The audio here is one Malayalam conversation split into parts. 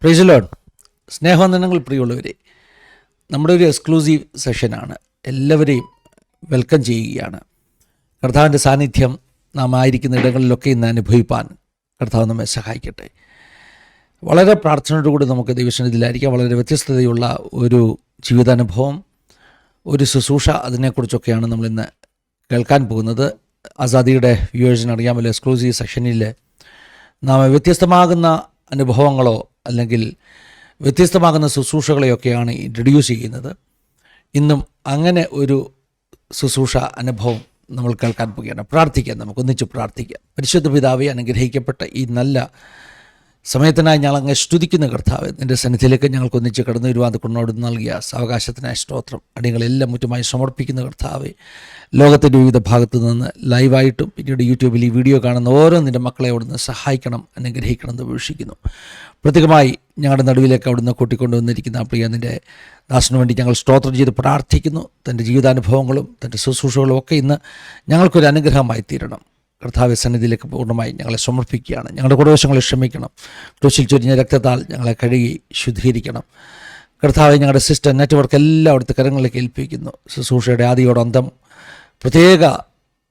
Praise the Lord. സ്നേഹവന്ദനങ്ങൾ പ്രിയമുള്ളവരെ, നമ്മുടെ ഒരു എക്സ്ക്ലൂസീവ് സെഷനാണ്. എല്ലാവരെയും വെൽക്കം ചെയ്യുകയാണ്. കർത്താവിൻ്റെ സാന്നിധ്യം നാം ആയിരിക്കുന്ന ഇടങ്ങളിലൊക്കെ ഇന്ന് അനുഭവിപ്പാൻ കർത്താവ് നമ്മെ സഹായിക്കട്ടെ. വളരെ പ്രാർത്ഥനയോടുകൂടി നമുക്ക് ദൈവസന്നിധിയിലായിരിക്കാം. വളരെ വ്യത്യസ്തതയുള്ള ഒരു ജീവിതാനുഭവം, ഒരു ശുശ്രൂഷ, അതിനെക്കുറിച്ചൊക്കെയാണ് നമ്മളിന്ന് കേൾക്കാൻ പോകുന്നത്. ആസാദിയുടെ വ്യൂവേഴ്സിന് അറിയാമല്ലോ, എക്സ്ക്ലൂസീവ് സെഷനിൽ നാം വ്യത്യസ്തമാകുന്ന അനുഭവങ്ങളോ അല്ലെങ്കിൽ വ്യത്യസ്തമാകുന്ന ശുശ്രൂഷകളെയൊക്കെയാണ് ഇൻട്രൊഡ്യൂസ് ചെയ്യുന്നത്. ഇന്നും അങ്ങനെ ഒരു ശുശ്രൂഷ അനുഭവം നമ്മൾ കേൾക്കാൻ പോവുകയാണ്. പ്രാർത്ഥിക്കാം, നമുക്കൊന്നിച്ച് പ്രാർത്ഥിക്കാം. പരിശുദ്ധ പിതാവേ, അനുഗ്രഹിക്കപ്പെട്ട ഈ നല്ല സമയത്തിനായി ഞങ്ങൾ അങ്ങ് സ്തുതിക്കുന്ന കർത്താവ്, നിൻ്റെ സന്നിധിയിലേക്ക് ഞങ്ങൾക്കൊന്നിച്ച് കടന്നു വരുവാൻ കൊണ്ടോട് നൽകിയ സാവകാശത്തിനായ സ്തോത്രം അടികളെല്ലാം മുറ്റുമായി സമർപ്പിക്കുന്ന കർത്താവെ, ലോകത്തിൻ്റെ വിവിധ ഭാഗത്തു നിന്ന് ലൈവായിട്ടും പിന്നീട് യൂട്യൂബിൽ ഈ വീഡിയോ കാണുന്ന ഓരോ നിൻ്റെ മക്കളെ അവിടുന്ന് സഹായിക്കണം, അനുഗ്രഹിക്കണം എന്ന് വീക്ഷിക്കുന്നു. പ്രത്യേകമായി ഞങ്ങളുടെ നടുവിലേക്ക് അവിടുന്ന് കൂട്ടിക്കൊണ്ടുവന്നിരിക്കുന്ന പ്രിയ നിൻ്റെ ദാസനു വേണ്ടി ഞങ്ങൾ സ്തോത്രം ചെയ്ത് പ്രാർത്ഥിക്കുന്നു. തൻ്റെ ജീവിതാനുഭവങ്ങളും തൻ്റെ ശുശ്രൂഷകളും ഒക്കെ ഇന്ന് ഞങ്ങൾക്കൊരു അനുഗ്രഹമായി തീരണം. കർത്താവ് സന്നിധിയിലേക്ക് പൂർണ്ണമായി ഞങ്ങളെ സമർപ്പിക്കുകയാണ്. ഞങ്ങളുടെ കുടവശങ്ങളെ ക്ഷമിക്കണം. ക്രൂശിൽ ചൊരിഞ്ഞ രക്തത്താൽ ഞങ്ങളെ കഴുകി ശുദ്ധീകരിക്കണം. കർത്താവ്, ഞങ്ങളുടെ സിസ്റ്റർ നെറ്റ്വർക്ക് എല്ലാം അവിടുത്തെ കരങ്ങളിലേക്ക് ഏൽപ്പിക്കുന്നു. ശുശ്രൂഷയുടെ ആദിയോടന്തം പ്രത്യേക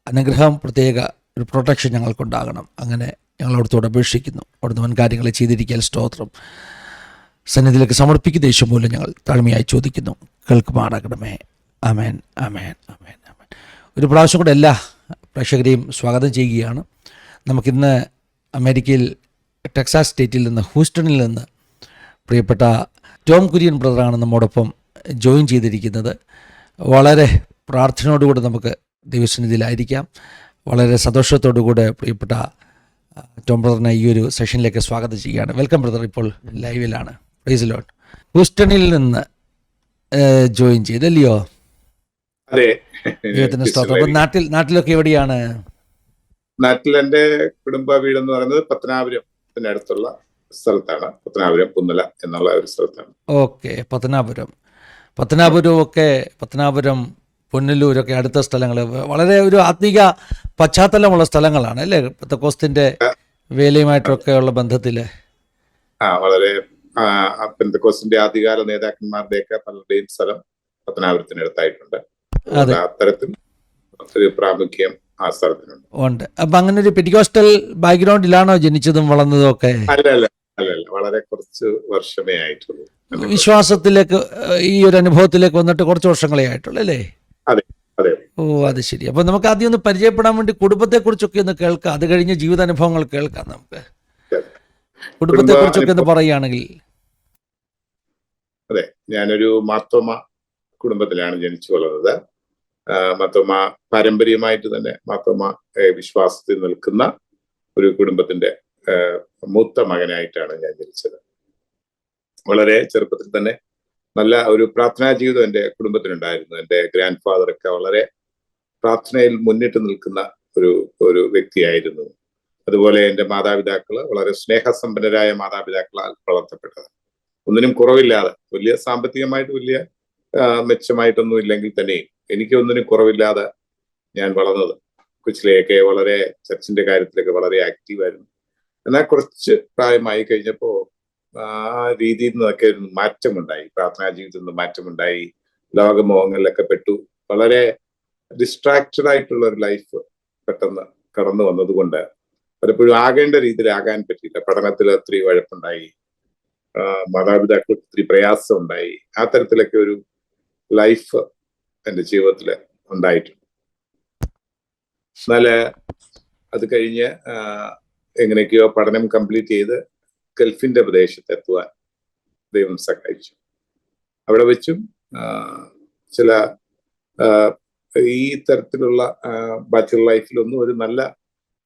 അനുഗ്രഹം, പ്രത്യേക ഒരു പ്രൊട്ടക്ഷൻ ഞങ്ങൾക്കുണ്ടാകണം. അങ്ങനെ ഞങ്ങൾ അവിടുത്തോട് അപേക്ഷിക്കുന്നു. അവിടുന്ന് മുൻകാര്യങ്ങളെ ചെയ്തിരിക്കാൻ സ്തോത്രം. സന്നിധിയിലേക്ക് സമർപ്പിക്കുന്ന യേശു മൂലം ഞങ്ങൾ താഴ്മയായി ചോദിക്കുന്നു, കേൾക്കുമാറാകണമേ. ആമേൻ, ആമേൻ, ആമേൻ, ആമേൻ. ഒരു പ്രാവശ്യം കൂടെ എല്ലാ പ്രേക്ഷകരെയും സ്വാഗതം ചെയ്യുകയാണ്. നമുക്കിന്ന് അമേരിക്കയിൽ ടെക്സാസ് സ്റ്റേറ്റിൽ നിന്ന്, ഹൂസ്റ്റണിൽ നിന്ന് പ്രിയപ്പെട്ട ടോം കുര്യൻ ബ്രദറാണ് നമ്മോടൊപ്പം ജോയിൻ ചെയ്തിരിക്കുന്നത്. വളരെ പ്രാർത്ഥനയോടുകൂടെ നമുക്ക് ദൈവസന്നിധിയിലായിരിക്കാം. വളരെ സന്തോഷത്തോടുകൂടെ പ്രിയപ്പെട്ട ടോം ബ്രദറിനെ ഈ ഒരു സെഷനിലേക്ക് സ്വാഗതം ചെയ്യുകയാണ്. Welcome brother. ഇപ്പോൾ ലൈവിലാണ്. Praise the Lord. ഹൂസ്റ്റണിൽ നിന്ന് ജോയിൻ ചെയ്തല്ലയോ? അതെ. ദൈവത്തിന്റെ സ്തോത്രം. അപ്പോൾ നാട്ടിലൊക്കെ എവിടെയാണ്? നാട്ടിൽ എൻ്റെ കുടുംബ വീടെന്ന് പറയുന്നത് പത്തനാപുരത്തിന് അടുത്തുള്ള സ്ഥലത്താണ്. പത്തനാപുരം പുന്നല എന്നുള്ള ഒരു സ്ഥലത്താണ്. ഓക്കെ, പത്തനാപുരം ഒക്കെ, പത്തനാപുരം പുനലൂരൊക്കെ അടുത്ത സ്ഥലങ്ങൾ, വളരെ ഒരു ആത്മീക പശ്ചാത്തലമുള്ള സ്ഥലങ്ങളാണ് അല്ലേ? പെന്തക്കോസ്തിന്റെ വേലയുമായിട്ടൊക്കെ ഉള്ള ബന്ധത്തില് വളരെ പെന്തക്കോസ്തിന്റെ ആദ്യകാല നേതാക്കന്മാരുടെയൊക്കെ പലരുടെയും സ്ഥലം പത്തനാപുരത്തിനടുത്തായിട്ടുണ്ട്. അത്തരത്തിൽ ഒരു പ്രാമുഖ്യം ആ സ്ഥലത്തിനുണ്ട്. ഉണ്ട്. അപ്പൊ അങ്ങനെ ഒരു പെന്റിക്കോസ്റ്റൽ ബാക്ക്ഗ്രൗണ്ടിലാണോ ജനിച്ചതും വളർന്നതും ഒക്കെ? അല്ലല്ല, വളരെ കുറച്ച് വർഷമേ ആയിട്ടുള്ളൂ. വിശ്വാസത്തിലേക്ക്, ഈ ഒരു അനുഭവത്തിലേക്ക് വന്നിട്ട് കുറച്ച് വർഷങ്ങളേ ആയിട്ടുള്ളൂ അല്ലേ? അതെ, അതെ. ഓ, അത് ശരി. അപ്പൊ നമുക്ക് ആദ്യം ഒന്ന് പരിചയപ്പെടാൻ വേണ്ടി കുടുംബത്തെ കുറിച്ചൊക്കെ ഒന്ന് കേൾക്കാം. അത് കഴിഞ്ഞ് ജീവിതാനുഭവങ്ങൾ കേൾക്കാം. നമുക്ക് കുടുംബത്തെ കുറിച്ചൊക്കെ ഒന്ന് പറയുകയാണെങ്കിൽ. അതെ, ഞാനൊരു മാർത്തോമ കുടുംബത്തിലാണ് ജനിച്ചു വളർന്നത്. മാർത്തോമ പാരമ്പര്യമായിട്ട് തന്നെ മാർത്തോമ വിശ്വാസത്തിൽ നിൽക്കുന്ന ഒരു കുടുംബത്തിന്റെ മൂത്ത മകനായിട്ടാണ് ഞാൻ ജനിച്ചത്. വളരെ ചെറുപ്പത്തിൽ തന്നെ നല്ല ഒരു പ്രാർത്ഥനാ ജീവിതം എൻ്റെ കുടുംബത്തിനുണ്ടായിരുന്നു. എൻ്റെ ഗ്രാൻഡ് ഫാദറൊക്കെ വളരെ പ്രാർത്ഥനയിൽ മുന്നിട്ട് നിൽക്കുന്ന ഒരു വ്യക്തിയായിരുന്നു. അതുപോലെ എൻ്റെ മാതാപിതാക്കള് വളരെ സ്നേഹസമ്പന്നരായ മാതാപിതാക്കളാൽ വളർത്തപ്പെട്ടത്. ഒന്നിനും കുറവില്ലാതെ, വലിയ സാമ്പത്തികമായിട്ട് വലിയ മെച്ചമായിട്ടൊന്നും ഇല്ലെങ്കിൽ തന്നെയും എനിക്ക് ഒന്നിനും കുറവില്ലാതെ ഞാൻ വളർന്നത്. കൊച്ചിലെയൊക്കെ വളരെ ചർച്ചിന്റെ കാര്യത്തിലൊക്കെ വളരെ ആക്റ്റീവായിരുന്നു. എന്നാൽ കുറച്ച് പ്രായമായി കഴിഞ്ഞപ്പോൾ ആ രീതിയിൽ നിന്നൊക്കെ ഒരു മാറ്റമുണ്ടായി. പ്രാർത്ഥനാ ജീവിതത്തിൽ നിന്ന് മാറ്റമുണ്ടായി. ലോകമോഹങ്ങളിലൊക്കെ പെട്ടു. വളരെ ഡിസ്ട്രാക്റ്റഡ് ആയിട്ടുള്ള ഒരു ലൈഫ് പെട്ടെന്ന് കടന്നു വന്നതുകൊണ്ട് പലപ്പോഴും ആകേണ്ട രീതിയിൽ ആകാൻ പറ്റിയില്ല. പഠനത്തിൽ ഒത്തിരി ഉഴപ്പുണ്ടായി. മാതാപിതാക്കൾക്ക് ഒത്തിരി പ്രയാസം ഉണ്ടായി. ആ തരത്തിലൊക്കെ ഒരു ലൈഫ് എൻ്റെ ജീവിതത്തിൽ ഉണ്ടായിട്ടുണ്ട്. എന്നാല് അത് കഴിഞ്ഞ് എങ്ങനെയൊക്കെയോ പഠനം കംപ്ലീറ്റ് ചെയ്ത് ഗൾഫിന്റെ പ്രദേശത്ത് എത്തുവാൻ ദൈവം സഹായിച്ചു. അവിടെ വെച്ചും ചില ഈ തരത്തിലുള്ള ബാച്ചുലർ ലൈഫിലൊന്നും ഒരു നല്ല,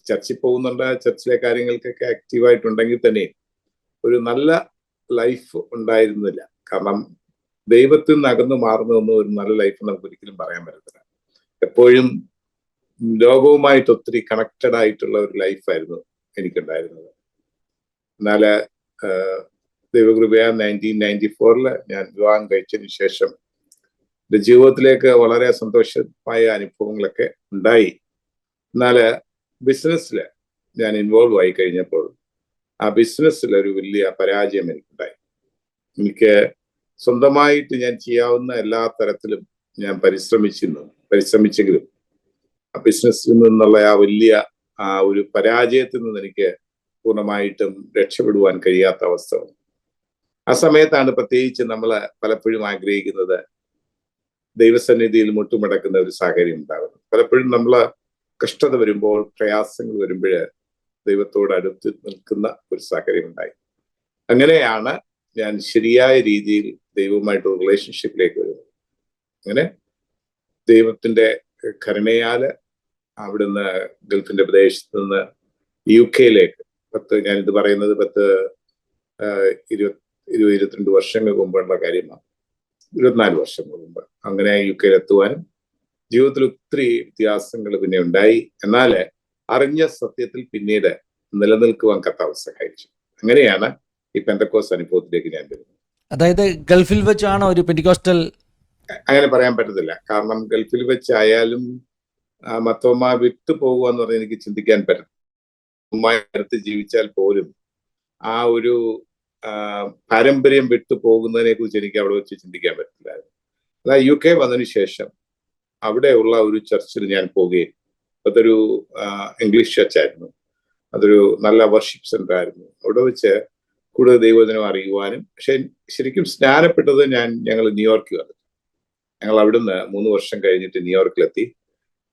ചർച്ചിൽ പോകുന്നുണ്ട്, ചർച്ചിലെ കാര്യങ്ങൾക്കൊക്കെ ആക്റ്റീവായിട്ടുണ്ടെങ്കിൽ തന്നെ ഒരു നല്ല ലൈഫ് ഉണ്ടായിരുന്നില്ല. കാരണം ദൈവത്തിൽ നിന്ന് അകന്നു മാറുന്നതൊന്നും ഒരു നല്ല ലൈഫ് നമുക്ക് ഒരിക്കലും പറയാൻ പറ്റത്തില്ല. എപ്പോഴും ലോകവുമായിട്ട് ഒത്തിരി കണക്റ്റഡ് ആയിട്ടുള്ള ഒരു ലൈഫായിരുന്നു എനിക്കുണ്ടായിരുന്നത്. എന്നാൽ ദൈവകൃപയാ 1994 ഞാൻ വിവാഹം കഴിച്ചതിന് ശേഷം എൻ്റെ ജീവിതത്തിലേക്ക് വളരെ സന്തോഷമായ അനുഭവങ്ങളൊക്കെ ഉണ്ടായി. എന്നാൽ ബിസിനസ്സിൽ ഞാൻ ഇൻവോൾവ് ആയി കഴിഞ്ഞപ്പോൾ ആ ബിസിനസ്സിൽ ഒരു വലിയ പരാജയം എനിക്കുണ്ടായി. എനിക്ക് സ്വന്തമായിട്ട് ഞാൻ ചെയ്യാവുന്ന എല്ലാ തരത്തിലും ഞാൻ പരിശ്രമിച്ചെങ്കിലും ആ ബിസിനസ്സിൽ നിന്നുള്ള ആ വലിയ ആ ഒരു പരാജയത്തിൽ നിന്ന് എനിക്ക് പൂർണ്ണമായിട്ടും രക്ഷപ്പെടുവാൻ കഴിയാത്ത അവസ്ഥ വന്നു. ആ സമയത്താണ് പ്രത്യേകിച്ച് നമ്മൾ പലപ്പോഴും ആഗ്രഹിക്കുന്നത് ദൈവസന്നിധിയിൽ മുട്ടുമടക്കുന്ന ഒരു സാഹചര്യം ഉണ്ടാകുന്നത്. പലപ്പോഴും നമ്മൾ കഷ്ടത വരുമ്പോൾ, പ്രയാസങ്ങൾ വരുമ്പോൾ ദൈവത്തോട് അടുത്ത് നിൽക്കുന്ന ഒരു സാഹചര്യം ഉണ്ടായി. അങ്ങനെയാണ് ഞാൻ ശരിയായ രീതിയിൽ ദൈവവുമായിട്ട് റിലേഷൻഷിപ്പിലേക്ക് വരുന്നത്. അങ്ങനെ ദൈവത്തിന്റെ കരുണയാല് അവിടുന്ന് ഗൾഫിന്റെ പ്രദേശത്ത് നിന്ന് UK-യിലേക്ക് ഞാനിത് പറയുന്നത് 22 വർഷങ്ങൾക്ക് മുമ്പുള്ള കാര്യമാണ്. 24 വർഷം മുമ്പ് അങ്ങനെ UK-യിൽ എത്തുവാനും ജീവിതത്തിൽ ഒത്തിരി വ്യത്യാസങ്ങൾ പിന്നെ ഉണ്ടായി. എന്നാൽ അറിഞ്ഞ സത്യത്തിൽ പിന്നീട് നിലനിൽക്കുവാൻ കർത്താവ് സഹായിച്ചു. അങ്ങനെയാണ് ഈ പെന്തക്കോസ്ത് അനുഭവത്തിലേക്ക് ഞാൻ വരുന്നത്. അതായത് ഗൾഫിൽ വെച്ചാണ് ഒരു പെന്റിക്കോസ്റ്റൽ? അങ്ങനെ പറയാൻ പറ്റത്തില്ല. കാരണം ഗൾഫിൽ വെച്ചായാലും മർത്തോമ വിട്ടു പോകുക എന്ന് പറഞ്ഞാൽ എനിക്ക് ചിന്തിക്കാൻ പറ്റും. അടുത്ത് ജീവിച്ചാൽ പോലും ആ ഒരു പാരമ്പര്യം വിട്ടു പോകുന്നതിനെ കുറിച്ച് എനിക്ക് അവിടെ വെച്ച് ചിന്തിക്കാൻ പറ്റില്ലായിരുന്നു. അതായത് UK വന്നതിന് ശേഷം അവിടെയുള്ള ഒരു ചർച്ചിൽ ഞാൻ പോവുകയും, അതൊരു ഇംഗ്ലീഷ് ചർച്ചായിരുന്നു. അതൊരു നല്ല വർഷിപ്പ് സെന്റർ ആയിരുന്നു. അവിടെ വെച്ച് കൂടുതൽ ദൈവവചനം അറിയുവാനും, പക്ഷെ ശരിക്കും സ്നാനപ്പെട്ടത് ഞങ്ങൾ ന്യൂയോർക്കിൽ വന്നു. ഞങ്ങൾ അവിടുന്ന് 3 വർഷം കഴിഞ്ഞിട്ട് ന്യൂയോർക്കിലെത്തി.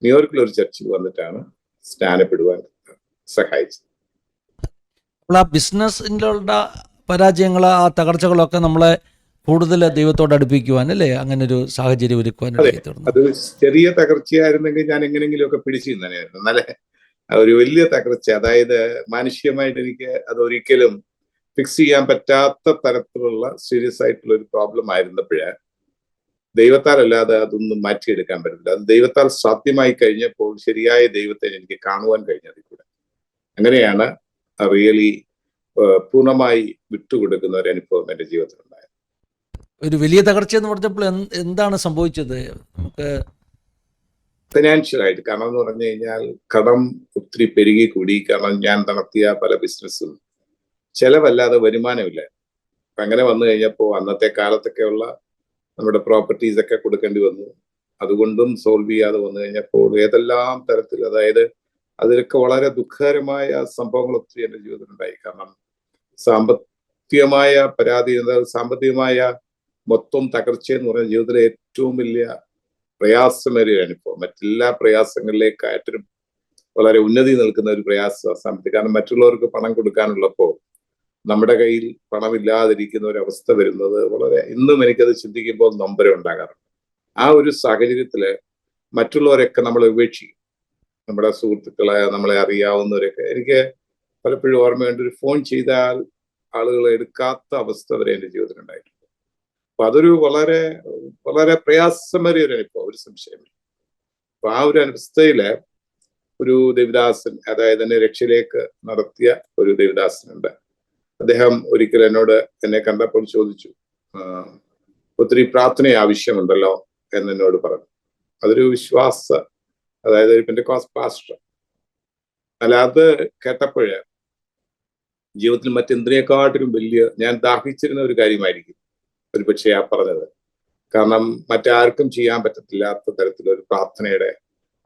ന്യൂയോർക്കിൽ ഒരു ചർച്ചിൽ വന്നിട്ടാണ് സ്നാനപ്പെടുവാൻ സഹായിച്ചത്. അപ്പോൾ ആ ബിസിനസ്സിലുള്ള പരാജയങ്ങൾ, ആ തകർച്ചകളൊക്കെ നമ്മളെ കൂടുതൽ ദൈവത്തോട് അടുപ്പിക്കുവാൻ, അല്ലേ, അങ്ങനെ ഒരു സാഹചര്യം ഒരുക്കുവാനായിട്ട്? അത് ചെറിയ തകർച്ചയായിരുന്നെങ്കിൽ ഞാൻ എങ്ങനെയെങ്കിലുമൊക്കെ പിടിച്ചു തന്നെയായിരുന്നു. എന്നാലേ ഒരു വലിയ തകർച്ച, അതായത് മാനുഷികമായിട്ട് എനിക്ക് അതൊരിക്കലും ഫിക്സ് ചെയ്യാൻ പറ്റാത്ത തരത്തിലുള്ള സീരിയസ് ആയിട്ടുള്ള ഒരു പ്രോബ്ലം ആയിരുന്നപ്പോഴേ ദൈവത്താൽ അല്ലാതെ അതൊന്നും മാറ്റിയെടുക്കാൻ പറ്റത്തില്ല. അത് ദൈവത്താൽ സാധ്യമായി കഴിഞ്ഞപ്പോൾ ശരിയായ ദൈവത്തെ എനിക്ക് കാണുവാൻ കഴിഞ്ഞതിൽ കൂടെ. അങ്ങനെയാണ് റിയലി പൂർണ്ണമായി വിട്ടുകൊടുക്കുന്ന ഒരു അനുഭവം എൻ്റെ ജീവിതത്തിൽ ഉണ്ടായത്. ഒരു വലിയ തകർച്ച എന്ന് പറഞ്ഞപ്പോൾ എന്താണ് സംഭവിച്ചത് നമുക്ക്? ഫിനാൻഷ്യൽ ആയിട്ട്. കാരണം എന്ന് പറഞ്ഞു കഴിഞ്ഞാൽ കടം ഒത്തിരി പെരുകി കൂടി. കാരണം ഞാൻ നടത്തിയ പല ബിസിനസ്സും ചെലവല്ലാതെ വരുമാനമില്ല. അപ്പൊ അങ്ങനെ വന്നു കഴിഞ്ഞപ്പോൾ അന്നത്തെ കാലത്തൊക്കെയുള്ള നമ്മുടെ പ്രോപ്പർട്ടീസ് ഒക്കെ കൊടുക്കേണ്ടി വന്നു. അതുകൊണ്ടും സോൾവ് ചെയ്യാതെ വന്നു കഴിഞ്ഞപ്പോൾ ഏതെല്ലാം തരത്തിൽ, അതായത് അതിലൊക്കെ വളരെ ദുഃഖകരമായ സംഭവങ്ങൾ ഒത്തിരി എൻ്റെ ജീവിതത്തിലുണ്ടായി. കാരണം സാമ്പത്തികമായ സാമ്പത്തികമായ മൊത്തം തകർച്ച എന്ന് പറയുന്ന ജീവിതത്തിലെ ഏറ്റവും വലിയ പ്രയാസമേറിയ അനുഭവം. മറ്റെല്ലാ പ്രയാസങ്ങളിലേക്കായിട്ടും വളരെ ഉന്നതി നിൽക്കുന്ന ഒരു പ്രയാസം സാമ്പത്തിക. കാരണം മറ്റുള്ളവർക്ക് പണം കൊടുക്കാനുള്ളപ്പോൾ നമ്മുടെ കയ്യിൽ പണമില്ലാതിരിക്കുന്ന ഒരു അവസ്ഥ വരുന്നത് വളരെ, ഇന്നും എനിക്കത് ചിന്തിക്കുമ്പോൾ നൊമ്പരം ഉണ്ടാകാറുണ്ട്. ആ ഒരു സാഹചര്യത്തില് മറ്റുള്ളവരൊക്കെ നമ്മളെ ഉപേക്ഷിക്കും. നമ്മുടെ സുഹൃത്തുക്കളെ, നമ്മളെ അറിയാവുന്നവരൊക്കെ, എനിക്ക് പലപ്പോഴും ഓർമ്മയുണ്ട്, ഒരു ഫോൺ ചെയ്താൽ ആളുകൾ എടുക്കാത്ത അവസ്ഥ വരെ എൻ്റെ ജീവിതത്തിൽ ഉണ്ടായിട്ടുണ്ട്. അപ്പൊ അതൊരു വളരെ വളരെ പ്രയാസമേറിയ ഒരു അനുഭവം, ഒരു സംശയമില്ല. അപ്പൊ ആ ഒരു അവസ്ഥയില് ഒരു ദേവദാസൻ, അതായത് എന്നെ രക്ഷയിലേക്ക് നടത്തിയ ഒരു ദേവദാസനുണ്ട്. അദ്ദേഹം ഒരിക്കൽ എന്നെ കണ്ടപ്പോൾ ചോദിച്ചു, ഒത്തിരി പ്രാർത്ഥന ആവശ്യമുണ്ടല്ലോ എന്നോട് പറഞ്ഞു. അതൊരു അതായത് ഒരു പെന്തക്കോസ്ത് പാസ്റ്റർ. അല്ല, അത് കേട്ടപ്പോഴ് ജീവിതത്തിൽ മറ്റെന്തിനേക്കാട്ടിലും വലിയ, ഞാൻ ദാഹിച്ചിരുന്ന ഒരു കാര്യമായിരിക്കും ഒരു പക്ഷേ ആ പറഞ്ഞത്. കാരണം മറ്റാർക്കും ചെയ്യാൻ പറ്റത്തില്ലാത്ത തരത്തിലൊരു പ്രാർത്ഥനയുടെ.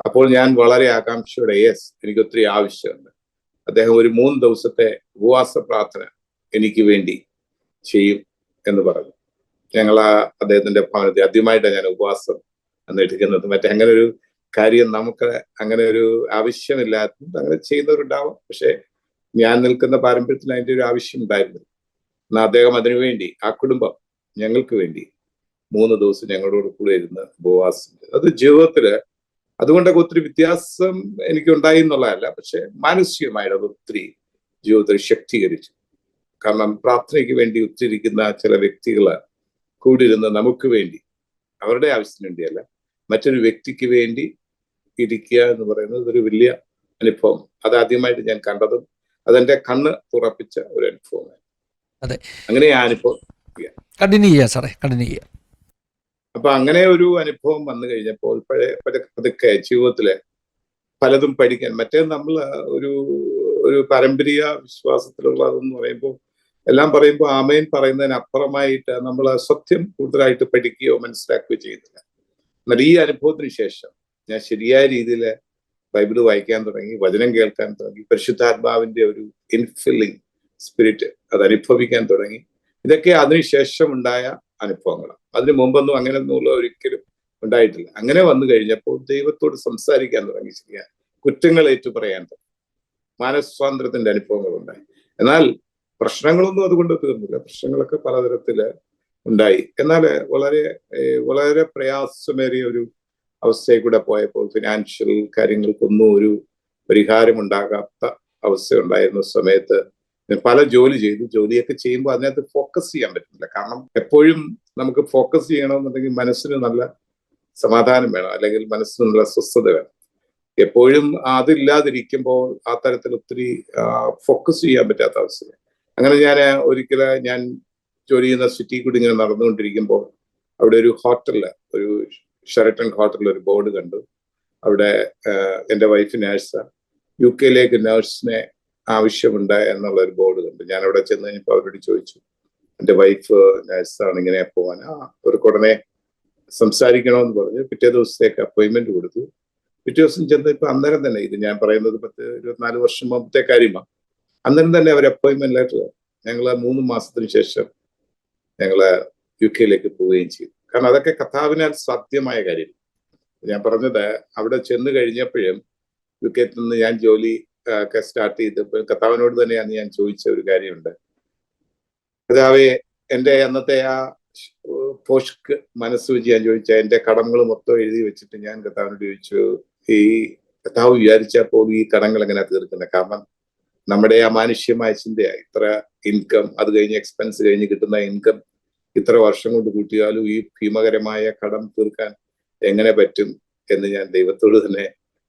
അപ്പോൾ ഞാൻ വളരെ ആകാംക്ഷയോടെ, യെസ്, എനിക്ക് ഒത്തിരി ആവശ്യമുണ്ട്. അദ്ദേഹം ഒരു 3 ദിവസത്തെ ഉപവാസ പ്രാർത്ഥന എനിക്ക് വേണ്ടി ചെയ്യും എന്ന് പറഞ്ഞു. ഞങ്ങൾ അദ്ദേഹത്തിന്റെ ഭവനത്തിൽ ആദ്യമായിട്ടാണ് ഞാൻ ഉപവാസം അന്ന് എടുക്കുന്നത്. അങ്ങനെ ഒരു കാര്യം നമുക്ക് അങ്ങനെ ഒരു ആവശ്യമില്ലാത്തത് അങ്ങനെ ചെയ്യുന്നവരുണ്ടാവും. പക്ഷെ ഞാൻ നിൽക്കുന്ന പാരമ്പര്യത്തിൽ അതിൻ്റെ ഒരു ആവശ്യം ഉണ്ടായിരുന്നു. എന്നാൽ അദ്ദേഹം അതിനുവേണ്ടി, ആ കുടുംബം ഞങ്ങൾക്ക് വേണ്ടി 3 ദിവസം ഞങ്ങളോട് കൂടെ ഇരുന്ന് ഉപവാസം. അത് ജീവിതത്തില് അതുകൊണ്ടൊക്കെ ഒത്തിരി വ്യത്യാസം എനിക്ക് ഉണ്ടായി എന്നുള്ളതല്ല, പക്ഷെ മാനസികമായിട്ട് അത് ഒത്തിരി ജീവിതത്തിൽ ശക്തീകരിച്ചു. കാരണം പ്രാർത്ഥനയ്ക്ക് വേണ്ടി ഉച്ചരിക്കുന്ന ചില വ്യക്തികള് കൂടിയിരുന്ന് നമുക്ക് വേണ്ടി, അവരുടെ ആവശ്യത്തിന് വേണ്ടിയല്ല, മറ്റൊരു വ്യക്തിക്ക് വേണ്ടി ഇരിക്കുക എന്ന് പറയുന്നത് ഒരു വലിയ അനുഭവം. അതാദ്യമായിട്ട് ഞാൻ കണ്ടതും അതെന്റെ കണ്ണ് തുറപ്പിച്ച ഒരു അനുഭവമാണ്. അതെ, അങ്ങനെ ആ അനുഭവം കണ്ടിന്യൂ ചെയ്യാം സാറേ, കണ്ടിന്യൂ ചെയ്യാം. അപ്പൊ അങ്ങനെ ഒരു അനുഭവം വന്നു കഴിഞ്ഞപ്പോൾ പതുക്കെ ജീവിതത്തില് പലതും പഠിക്കാൻ, മറ്റേ നമ്മൾ ഒരു ഒരു പാരമ്പര്യ വിശ്വാസത്തിലുള്ളതെന്ന് പറയുമ്പോൾ എല്ലാം പറയുമ്പോൾ ആമേൻ പറയുന്നതിനപ്പുറമായിട്ട് നമ്മൾ സത്യം കൂടുതലായിട്ട് പഠിക്കുകയോ മനസ്സിലാക്കുകയോ ചെയ്യുന്നില്ല. എന്നാൽ ഈ അനുഭവത്തിന് ശേഷം ഞാൻ ശരിയായ രീതിയിൽ ബൈബിള് വായിക്കാൻ തുടങ്ങി, വചനം കേൾക്കാൻ തുടങ്ങി, പരിശുദ്ധാത്മാവിന്റെ ഒരു ഇൻഫില്ലിംഗ് സ്പിരിറ്റ് അത് അനുഭവിക്കാൻ തുടങ്ങി. ഇതൊക്കെ അതിനുശേഷം ഉണ്ടായ അനുഭവങ്ങളാണ്. അതിനു മുമ്പൊന്നും അങ്ങനെയൊന്നുമുള്ള ഒരിക്കലും ഉണ്ടായിട്ടില്ല. അങ്ങനെ വന്നു കഴിഞ്ഞപ്പോൾ ദൈവത്തോട് സംസാരിക്കാൻ തുടങ്ങി, ശരിയാ കുറ്റങ്ങൾ ഏറ്റുപറയാൻ തുടങ്ങി, മാനസ്വാതന്ത്ര്യത്തിന്റെ അനുഭവങ്ങൾ ഉണ്ടായി. എന്നാൽ പ്രശ്നങ്ങളൊന്നും അതുകൊണ്ട് തീർന്നില്ല. പ്രശ്നങ്ങളൊക്കെ പലതരത്തില് ഉണ്ടായി. എന്നാൽ വളരെ വളരെ പ്രയാസമേറിയ ഒരു അവസ്ഥയിൽ കൂടെ പോയപ്പോൾ ഫിനാൻഷ്യൽ കാര്യങ്ങൾക്കൊന്നും ഒരു പരിഹാരം ഉണ്ടാകാത്ത അവസ്ഥ ഉണ്ടായിരുന്ന സമയത്ത് ഞാൻ പല ജോലി ചെയ്തു. ജോലിയൊക്കെ ചെയ്യുമ്പോൾ അതിനകത്ത് ഫോക്കസ് ചെയ്യാൻ പറ്റുന്നില്ല. കാരണം എപ്പോഴും നമുക്ക് ഫോക്കസ് ചെയ്യണമെന്നുണ്ടെങ്കിൽ മനസ്സിന് നല്ല സമാധാനം വേണം, അല്ലെങ്കിൽ മനസ്സിന് നല്ല സ്വസ്ഥത വേണം. എപ്പോഴും അതില്ലാതിരിക്കുമ്പോൾ ആ തരത്തിൽ ഒത്തിരി ഫോക്കസ് ചെയ്യാൻ പറ്റാത്ത അവസ്ഥ. അങ്ങനെ ഞാൻ ജോലി ചെയ്യുന്ന സിറ്റി കൂടി ഇങ്ങനെ നടന്നുകൊണ്ടിരിക്കുമ്പോൾ അവിടെ ഒരു ഹോട്ടലില്, ഒരു ഷെറട്ടൺ ഹോട്ടലിൽ ഒരു ബോർഡ് കണ്ടു. അവിടെ എൻ്റെ വൈഫ് നേഴ്സാണ്, UK നേഴ്സിനെ ആവശ്യമുണ്ട് എന്നുള്ള ഒരു ബോർഡ് കണ്ടു. ഞാൻ അവിടെ ചെന്ന് കഴിഞ്ഞപ്പോൾ അവരോട് ചോദിച്ചു, എൻ്റെ വൈഫ് നേഴ്സാണ്, ഇങ്ങനെ പോവാൻ ഒരു ഉടനെ സംസാരിക്കണമെന്ന് പറഞ്ഞു. പിറ്റേ ദിവസത്തേക്ക് അപ്പോയിന്റ്മെന്റ് കൊടുത്തു. പിറ്റേ ദിവസം ചെന്ന് ഇപ്പൊ അന്നേരം തന്നെ, ഇത് ഞാൻ പറയുന്നത് 10-24 വർഷം മുമ്പത്തെ കാര്യമാണ്, അന്നേരം തന്നെ അവർ അപ്പോയിന്റ്മെന്റ് ലെറ്റർ ഞങ്ങള് 3 മാസത്തിന് ശേഷം ഞങ്ങള് UK പോവുകയും ചെയ്തു. കാരണം അതൊക്കെ കർത്താവിനാൽ സാധ്യമായ കാര്യം. ഞാൻ പറഞ്ഞത്, അവിടെ ചെന്ന് കഴിഞ്ഞപ്പോഴും UK നിന്ന് ഞാൻ ജോലി ഒക്കെ സ്റ്റാർട്ട് ചെയ്തപ്പോൾ കർത്താവിനോട് തന്നെയാണ് ഞാൻ ചോദിച്ച ഒരു കാര്യമുണ്ട്. കർത്താവേ, എൻ്റെ അന്നത്തെ ആ പോഷ്ക്ക് മനസ്സ് വെച്ച് ഞാൻ ചോദിച്ച എൻ്റെ കടങ്ങൾ മൊത്തം എഴുതി വെച്ചിട്ട് ഞാൻ കർത്താവിനോട് ചോദിച്ചു, ഈ കർത്താവ് വിചാരിച്ചപ്പോൾ ഈ കടങ്ങൾ എങ്ങനെ തീർക്കുന്നത്? കാരണം നമ്മുടെ ആ മാനുഷ്യമായ ചിന്തയായി, ഇത്ര ഇൻകം, അത് കഴിഞ്ഞ് എക്സ്പെൻസ് കഴിഞ്ഞ് കിട്ടുന്ന ഇൻകം ഇത്ര വർഷം കൊണ്ട് കൂട്ടിയാലും ഈ ഭീമകരമായ കടം തീർക്കാൻ എങ്ങനെ പറ്റും എന്ന് ഞാൻ ദൈവത്തോട് തന്നെ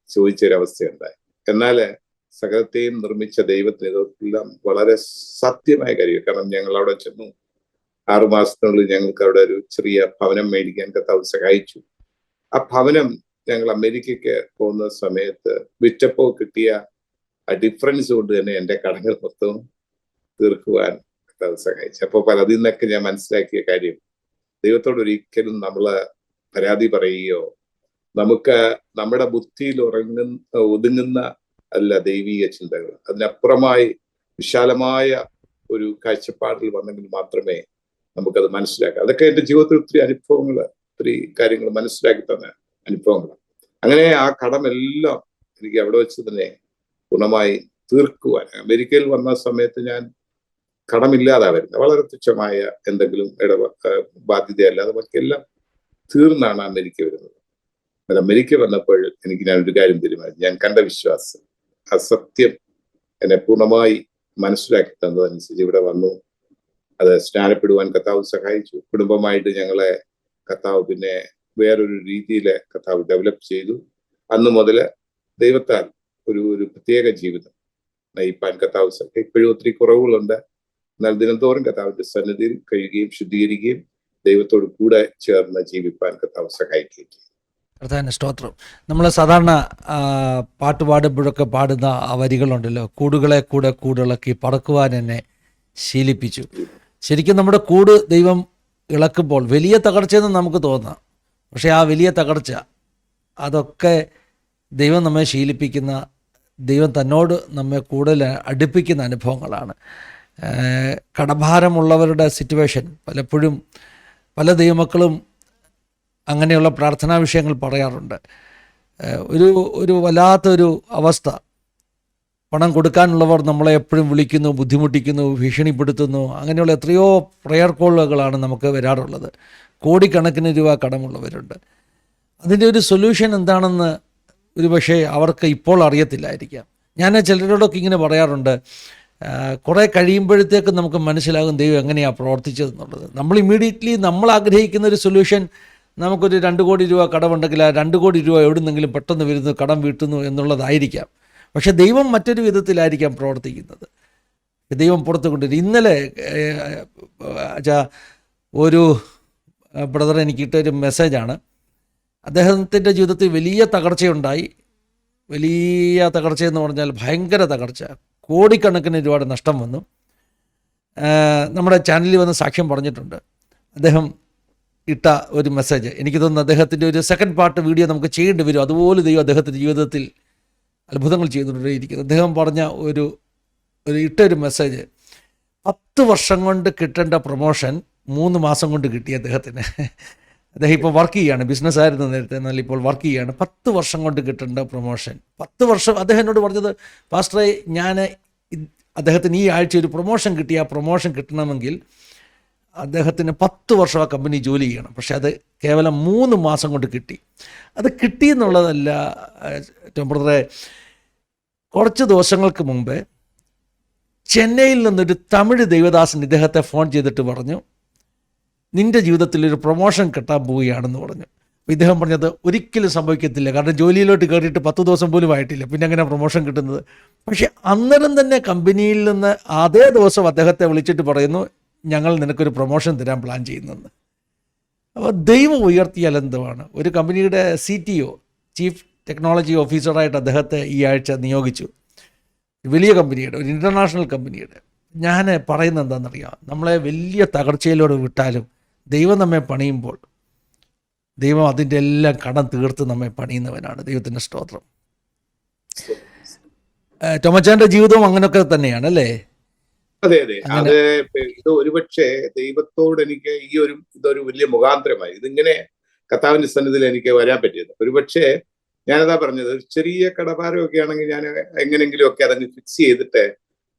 ചോദിച്ചൊരവസ്ഥയുണ്ടായി. എന്നാൽ സകലത്തെയും നിർമ്മിച്ച ദൈവത്തിന് ഇതെല്ലാം വളരെ സാധ്യമായ കാര്യം. കാരണം ഞങ്ങൾ അവിടെ ചെന്നു, 6 മാസത്തിനുള്ളിൽ ഞങ്ങൾക്ക് അവിടെ ഒരു ചെറിയ ഭവനം മേടിക്കാൻ കർത്താവ് സഹായിച്ചു. ആ ഭവനം ഞങ്ങൾ അമേരിക്കയ്ക്ക് പോകുന്ന സമയത്ത് വിറ്റപ്പോൾ കിട്ടിയ ആ ഡിഫറൻസ് കൊണ്ട് തന്നെ എൻ്റെ കടങ്ങൾ മൊത്തം തീർക്കുവാൻ കർത്താവ് സഹായിച്ചു. അപ്പോൾ അതിൽ നിന്നൊക്കെ ഞാൻ മനസ്സിലാക്കിയ കാര്യം, ദൈവത്തോട് ഒരിക്കലും നമ്മള് പരാതി പറയുകയോ നമുക്ക് നമ്മുടെ ബുദ്ധിയിൽ ഒതുങ്ങുന്ന അല്ല ദൈവീക ചിന്തകൾ, അതിനപ്പുറമായി വിശാലമായ ഒരു കാഴ്ചപ്പാടിൽ വന്നെങ്കിൽ മാത്രമേ നമുക്കത് മനസ്സിലാക്കാം. അതൊക്കെ എൻ്റെ ജീവിതത്തിൽ ഒത്തിരി കാര്യങ്ങൾ മനസ്സിലാക്കി തന്ന അനുഭവങ്ങളാണ്. അങ്ങനെ ആ കടമെല്ലാം എനിക്ക് അവിടെ വെച്ച് തന്നെ പൂർണ്ണമായി തീർക്കുവാൻ, അമേരിക്കയിൽ വന്ന സമയത്ത് ഞാൻ കടമില്ലാതെ വരുന്നത്, വളരെ തുച്ഛമായ എന്തെങ്കിലും ബാധ്യതയല്ലാതെ ബാക്കിയെല്ലാം തീർന്നാണ് അമേരിക്ക വരുന്നത്. അത് അമേരിക്ക വന്നപ്പോൾ ഞാനൊരു കാര്യം തീരുമാനിച്ചു. ഞാൻ കണ്ട വിശ്വാസം, ആ സത്യം എന്നെ പൂർണ്ണമായി മനസ്സിലാക്കി തന്നതനുസരിച്ച് ഇവിടെ വന്നു. അത് സ്നാനപ്പെടുവാൻ കർത്താവ് സഹായിച്ചു. കുടുംബമായിട്ട് ഞങ്ങളെ കർത്താവ് പിന്നെ വേറൊരു രീതിയിൽ കർത്താവ് ഡെവലപ്പ് ചെയ്തു. അന്ന് മുതൽ ദൈവത്താൽ ഒരു പ്രത്യേക ജീവിതം നയിപ്പാൻ കർത്താവ് സഹായിക്കും. ഇപ്പോഴും ഒത്തിരി കുറവുകളുണ്ട്, എന്നാൽ ദിനംതോറും കർത്താവിന്റെ സന്നിധിയിൽ കഴിയുകയും ശുദ്ധീകരിക്കുകയും ദൈവത്തോട് കൂടെ ചേർന്ന് ജീവിപ്പാൻ കർത്താവ് സഹായിക്കുകയും ചെയ്യും. കർത്താവിൻ്റെ സ്തോത്രം. നമ്മൾ സാധാരണ പാട്ട് പാടുമ്പോഴൊക്കെ പാടുന്ന ആ വരികളുണ്ടല്ലോ, കൂടുകളെ കൂടെ കൂടിളക്കി പറക്കുവാൻ എന്നെ ശീലിപ്പിച്ചു. ശരിക്കും നമ്മുടെ കൂട് ദൈവം ഇളക്കുമ്പോൾ വലിയ തകർച്ചയെന്ന് നമുക്ക് തോന്നാം. പക്ഷേ ആ വലിയ തകർച്ച അതൊക്കെ ദൈവം നമ്മെ ശീലിപ്പിക്കുന്ന, ദൈവം തന്നോട് നമ്മെ കൂടുതൽ അടുപ്പിക്കുന്ന അനുഭവങ്ങളാണ്. കടഭാരമുള്ളവരുടെ സിറ്റുവേഷൻ പലപ്പോഴും പല ദൈവമക്കളും അങ്ങനെയുള്ള പ്രാർത്ഥനാ വിഷയങ്ങൾ പറയാറുണ്ട്. ഒരു വല്ലാത്തൊരു അവസ്ഥ, പണം കൊടുക്കാനുള്ളവർ നമ്മളെ എപ്പോഴും വിളിക്കുന്നു, ബുദ്ധിമുട്ടിക്കുന്നു, ഭീഷണിപ്പെടുത്തുന്നു. അങ്ങനെയുള്ള എത്രയോ പ്രെയർ കോളുകളാണ് നമുക്ക് വരാറുള്ളത്. കോടിക്കണക്കിന് രൂപ കടമുള്ളവരുണ്ട്. അതിൻ്റെ ഒരു സൊല്യൂഷൻ എന്താണെന്ന് ഒരുപക്ഷെ അവർക്ക് ഇപ്പോൾ അറിയത്തില്ലായിരിക്കാം. ഞാൻ ചിലരോടൊക്കെ ഇങ്ങനെ പറയാറുണ്ട്, കുറേ കഴിയുമ്പോഴത്തേക്ക് നമുക്ക് മനസ്സിലാകും ദൈവം എങ്ങനെയാണ് പ്രവർത്തിച്ചതെന്നുള്ളത്. നമ്മൾ ഇമ്മീഡിയറ്റ്ലി നമ്മൾ ആഗ്രഹിക്കുന്ന ഒരു സൊല്യൂഷൻ, നമുക്കൊരു 2 കോടി രൂപ കടമുണ്ടെങ്കിൽ ആ 2 കോടി രൂപ എവിടുന്നെങ്കിലും പെട്ടെന്ന് വരുന്നു, കടം വീട്ടുന്നു എന്നുള്ളതായിരിക്കാം. പക്ഷെ ദൈവം മറ്റൊരു വിധത്തിലായിരിക്കാം പ്രവർത്തിക്കുന്നത്. ദൈവം പുറത്തു കൊണ്ടുവരും. ഇന്നലെ ഒരു ബ്രദർ എനിക്കിട്ടൊരു മെസ്സേജാണ്. അദ്ദേഹത്തിൻ്റെ ജീവിതത്തിൽ വലിയ തകർച്ചയുണ്ടായി. വലിയ തകർച്ചയെന്ന് പറഞ്ഞാൽ ഭയങ്കര തകർച്ച. കോടിക്കണക്കിന് രൂപയുടെ നഷ്ടം വന്നു. നമ്മുടെ ചാനലിൽ വന്ന് സാക്ഷ്യം പറഞ്ഞിട്ടുണ്ട്. അദ്ദേഹം ഇട്ട ഒരു മെസ്സേജ്, എനിക്ക് തോന്നുന്നു അദ്ദേഹത്തിൻ്റെ ഒരു സെക്കൻഡ് പാർട്ട് വീഡിയോ നമുക്ക് ചെയ്യേണ്ടി വരും. അതുപോലെ ദൈവം അദ്ദേഹത്തിൻ്റെ ജീവിതത്തിൽ അത്ഭുതങ്ങൾ ചെയ്തുകൊണ്ടേയിരിക്കുന്നു. അദ്ദേഹം പറഞ്ഞ ഒരു ഇട്ടൊരു മെസ്സേജ്, 10 വർഷം കൊണ്ട് കിട്ടേണ്ട പ്രൊമോഷൻ 3 മാസം കൊണ്ട് കിട്ടി അദ്ദേഹത്തിന്. അദ്ദേഹം ഇപ്പോൾ വർക്ക് ചെയ്യുകയാണ്, ബിസിനസ്സായിരുന്നു നേരത്തെ, എന്നാൽ ഇപ്പോൾ വർക്ക് ചെയ്യുകയാണ്. 10 വർഷം കൊണ്ട് കിട്ടേണ്ട പ്രൊമോഷൻ 10 വർഷം. അദ്ദേഹം എന്നോട് പറഞ്ഞത്, പാസ്റ്ററെ അദ്ദേഹത്തിന് ഈ ആഴ്ച ഒരു പ്രൊമോഷൻ കിട്ടി, ആ പ്രൊമോഷൻ കിട്ടണമെങ്കിൽ അദ്ദേഹത്തിന് 10 വർഷം ആ കമ്പനി ജോലി ചെയ്യണം. പക്ഷെ അത് കേവലം 3 മാസം കൊണ്ട് കിട്ടി. അത് കിട്ടി എന്നുള്ളതല്ല ടോം ബ്രദറെ, കുറച്ച് ദിവസങ്ങൾക്ക് മുമ്പ് ചെന്നൈയിൽ നിന്നൊരു തമിഴ് ദൈവദാസൻ ഇദ്ദേഹത്തെ ഫോൺ ചെയ്തിട്ട് പറഞ്ഞു, നിൻ്റെ ജീവിതത്തിൽ ഒരു പ്രൊമോഷൻ കിട്ടാൻ പോവുകയാണെന്ന് പറഞ്ഞു. അപ്പോൾ ഇദ്ദേഹം പറഞ്ഞത് ഒരിക്കലും സംഭവിക്കത്തില്ല, കാരണം ജോലിയിലോട്ട് കയറിയിട്ട് 10 ദിവസം പോലും ആയിട്ടില്ല, പിന്നെ എങ്ങനെ പ്രൊമോഷൻ കിട്ടുന്നത്. പക്ഷേ അന്നേരം തന്നെ കമ്പനിയിൽ നിന്ന് അതേ ദിവസം അദ്ദേഹത്തെ വിളിച്ചിട്ട് പറയുന്നു, ഞങ്ങൾ നിനക്കൊരു പ്രൊമോഷൻ തരാൻ പ്ലാൻ ചെയ്യുന്നെന്ന്. അപ്പോൾ ദൈവം ഉയർത്തിയാൽ എന്തുവാണ്. ഒരു കമ്പനിയുടെ CTO, ചീഫ് ടെക്നോളജി ഓഫീസറായിട്ട് അദ്ദേഹത്തെ ഈ ആഴ്ച നിയോഗിച്ചു, വലിയ കമ്പനിയുടെ, ഒരു ഇൻ്റർനാഷണൽ കമ്പനിയുടെ. ഞാൻ പറയുന്നത് എന്താണെന്നറിയാം, നമ്മളെ വലിയ തകർച്ചയിലൂടെ വിട്ടാലും ദൈവം നമ്മെ പണിയുമ്പോൾ ദൈവം അതിൻ്റെ എല്ലാം കടം തീർത്ത് നമ്മെ പണിയുന്നവനാണ്. ദൈവത്തിൻ്റെ സ്തോത്രം. ടോമച്ചാൻ്റെ ജീവിതവും അങ്ങനെയൊക്കെ തന്നെയാണ് അല്ലേ? അതെ അതെ. അത് ഇത് ഒരുപക്ഷെ ദൈവത്തോട് എനിക്ക് ഇതൊരു വലിയ മുഖാന്തരമായി. ഇതിങ്ങനെ കർത്താവിന്റെ സന്നിധിയിൽ എനിക്ക് വരാൻ പറ്റിയത്. ഒരുപക്ഷെ ഞാനതാ പറഞ്ഞത്, ഒരു ചെറിയ കടഭാരമൊക്കെ ആണെങ്കിൽ ഞാൻ എങ്ങനെങ്കിലും ഒക്കെ അതങ്ങ് ഫിക്സ് ചെയ്തിട്ട്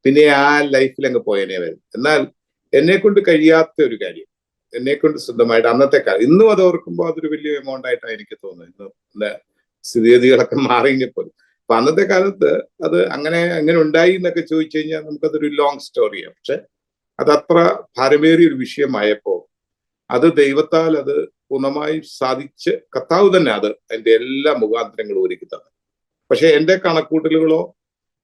പിന്നെ ആ ലൈഫിൽ അങ്ങ് പോയനെ വരും. എന്നാൽ എന്നെ കൊണ്ട് കഴിയാത്ത ഒരു കാര്യം, എന്നെ കൊണ്ട് സ്വന്തമായിട്ട് അന്നത്തെ കാലം, ഇന്നും അത് ഓർക്കുമ്പോൾ അതൊരു വലിയ എമൗണ്ട് ആയിട്ടാണ് എനിക്ക് തോന്നുന്നത്. ഇന്ന് സ്ഥിതിഗതികളൊക്കെ മാറിയെങ്കിൽ പോലും. അപ്പൊ അന്നത്തെ കാലത്ത് അത് അങ്ങനെ ഉണ്ടായി എന്നൊക്കെ ചോദിച്ചു കഴിഞ്ഞാൽ നമുക്കതൊരു ലോങ് സ്റ്റോറിയാണ്. പക്ഷെ അതത്ര ഭാരമേറിയ ഒരു വിഷയമായപ്പോൾ അത് ദൈവത്താൽ അത് പൂർണ്ണമായി സാധിച്ച് കർത്താവ് തന്നെ അതിന്റെ എല്ലാ മുഖാന്തരങ്ങളും ഒരുക്കി തന്നു. പക്ഷെ എന്റെ കണക്കൂട്ടലുകളോ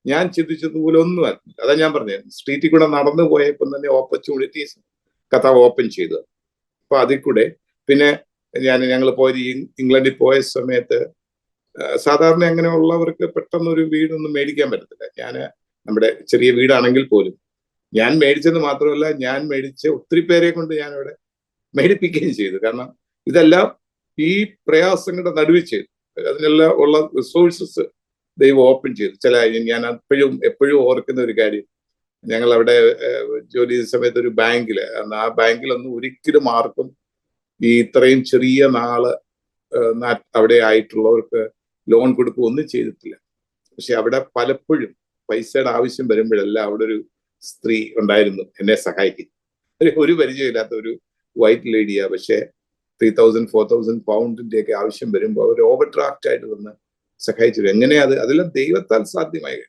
ഞാൻ ചിന്തിച്ചതുപോലെ ഒന്നും ആയിരുന്നില്ല. അതാ ഞാൻ പറഞ്ഞത്, സ്ട്രീറ്റിൽ കൂടെ നടന്നു പോയപ്പോൾ തന്നെ ഓപ്പർച്യൂണിറ്റീസ് കർത്താവ് ഓപ്പൺ ചെയ്തു. അപ്പൊ അതിൽ കൂടെ പിന്നെ ഞങ്ങൾ പോയത് ഇംഗ്ലണ്ടിൽ പോയ സമയത്ത് സാധാരണ അങ്ങനെയുള്ളവർക്ക് പെട്ടെന്നൊരു വീടൊന്നും മേടിക്കാൻ പറ്റത്തില്ല. നമ്മുടെ ചെറിയ വീടാണെങ്കിൽ പോലും ഞാൻ മേടിച്ചെന്ന് മാത്രമല്ല, ഞാൻ മേടിച്ച ഒത്തിരി പേരെ കൊണ്ട് ഞാൻ അവിടെ മേടിപ്പിക്കുകയും ചെയ്തു. കാരണം ഇതെല്ലാം ഈ പ്രയാസങ്ങളുടെ നടുവിൽ ചെയ്തു. അതിനെല്ലാം ഉള്ള റിസോഴ്സസ് ദൈവം ഓപ്പൺ ചെയ്തു. ഞാൻ എപ്പോഴും ഓർക്കുന്ന ഒരു കാര്യം, ഞങ്ങൾ അവിടെ ജോലി ചെയ്ത സമയത്ത് ഒരു ബാങ്കില്, ആ ബാങ്കിലൊന്നും ഒരിക്കലും ആർക്കും ഈ ഇത്രയും ചെറിയ നാള് അവിടെ ആയിട്ടുള്ളവർക്ക് ലോൺ കൊടുക്കുക ഒന്നും ചെയ്തിട്ടില്ല. പക്ഷെ അവിടെ പലപ്പോഴും പൈസയുടെ ആവശ്യം വരുമ്പോഴെല്ലാം അവിടെ ഒരു സ്ത്രീ ഉണ്ടായിരുന്നു എന്നെ സഹായിക്കും. ഒരു പരിചയമില്ലാത്ത ഒരു വൈറ്റ് ലേഡിയാ. പക്ഷെ 3,000-4,000 പൗണ്ടിന്റെ ഒക്കെ ആവശ്യം വരുമ്പോൾ അവർ ഓവർ ഡ്രാഫ്റ്റ് ആയിട്ട് വന്ന് സഹായിച്ചു. എങ്ങനെയാ അതെല്ലാം ദൈവത്താൽ സാധ്യമായി.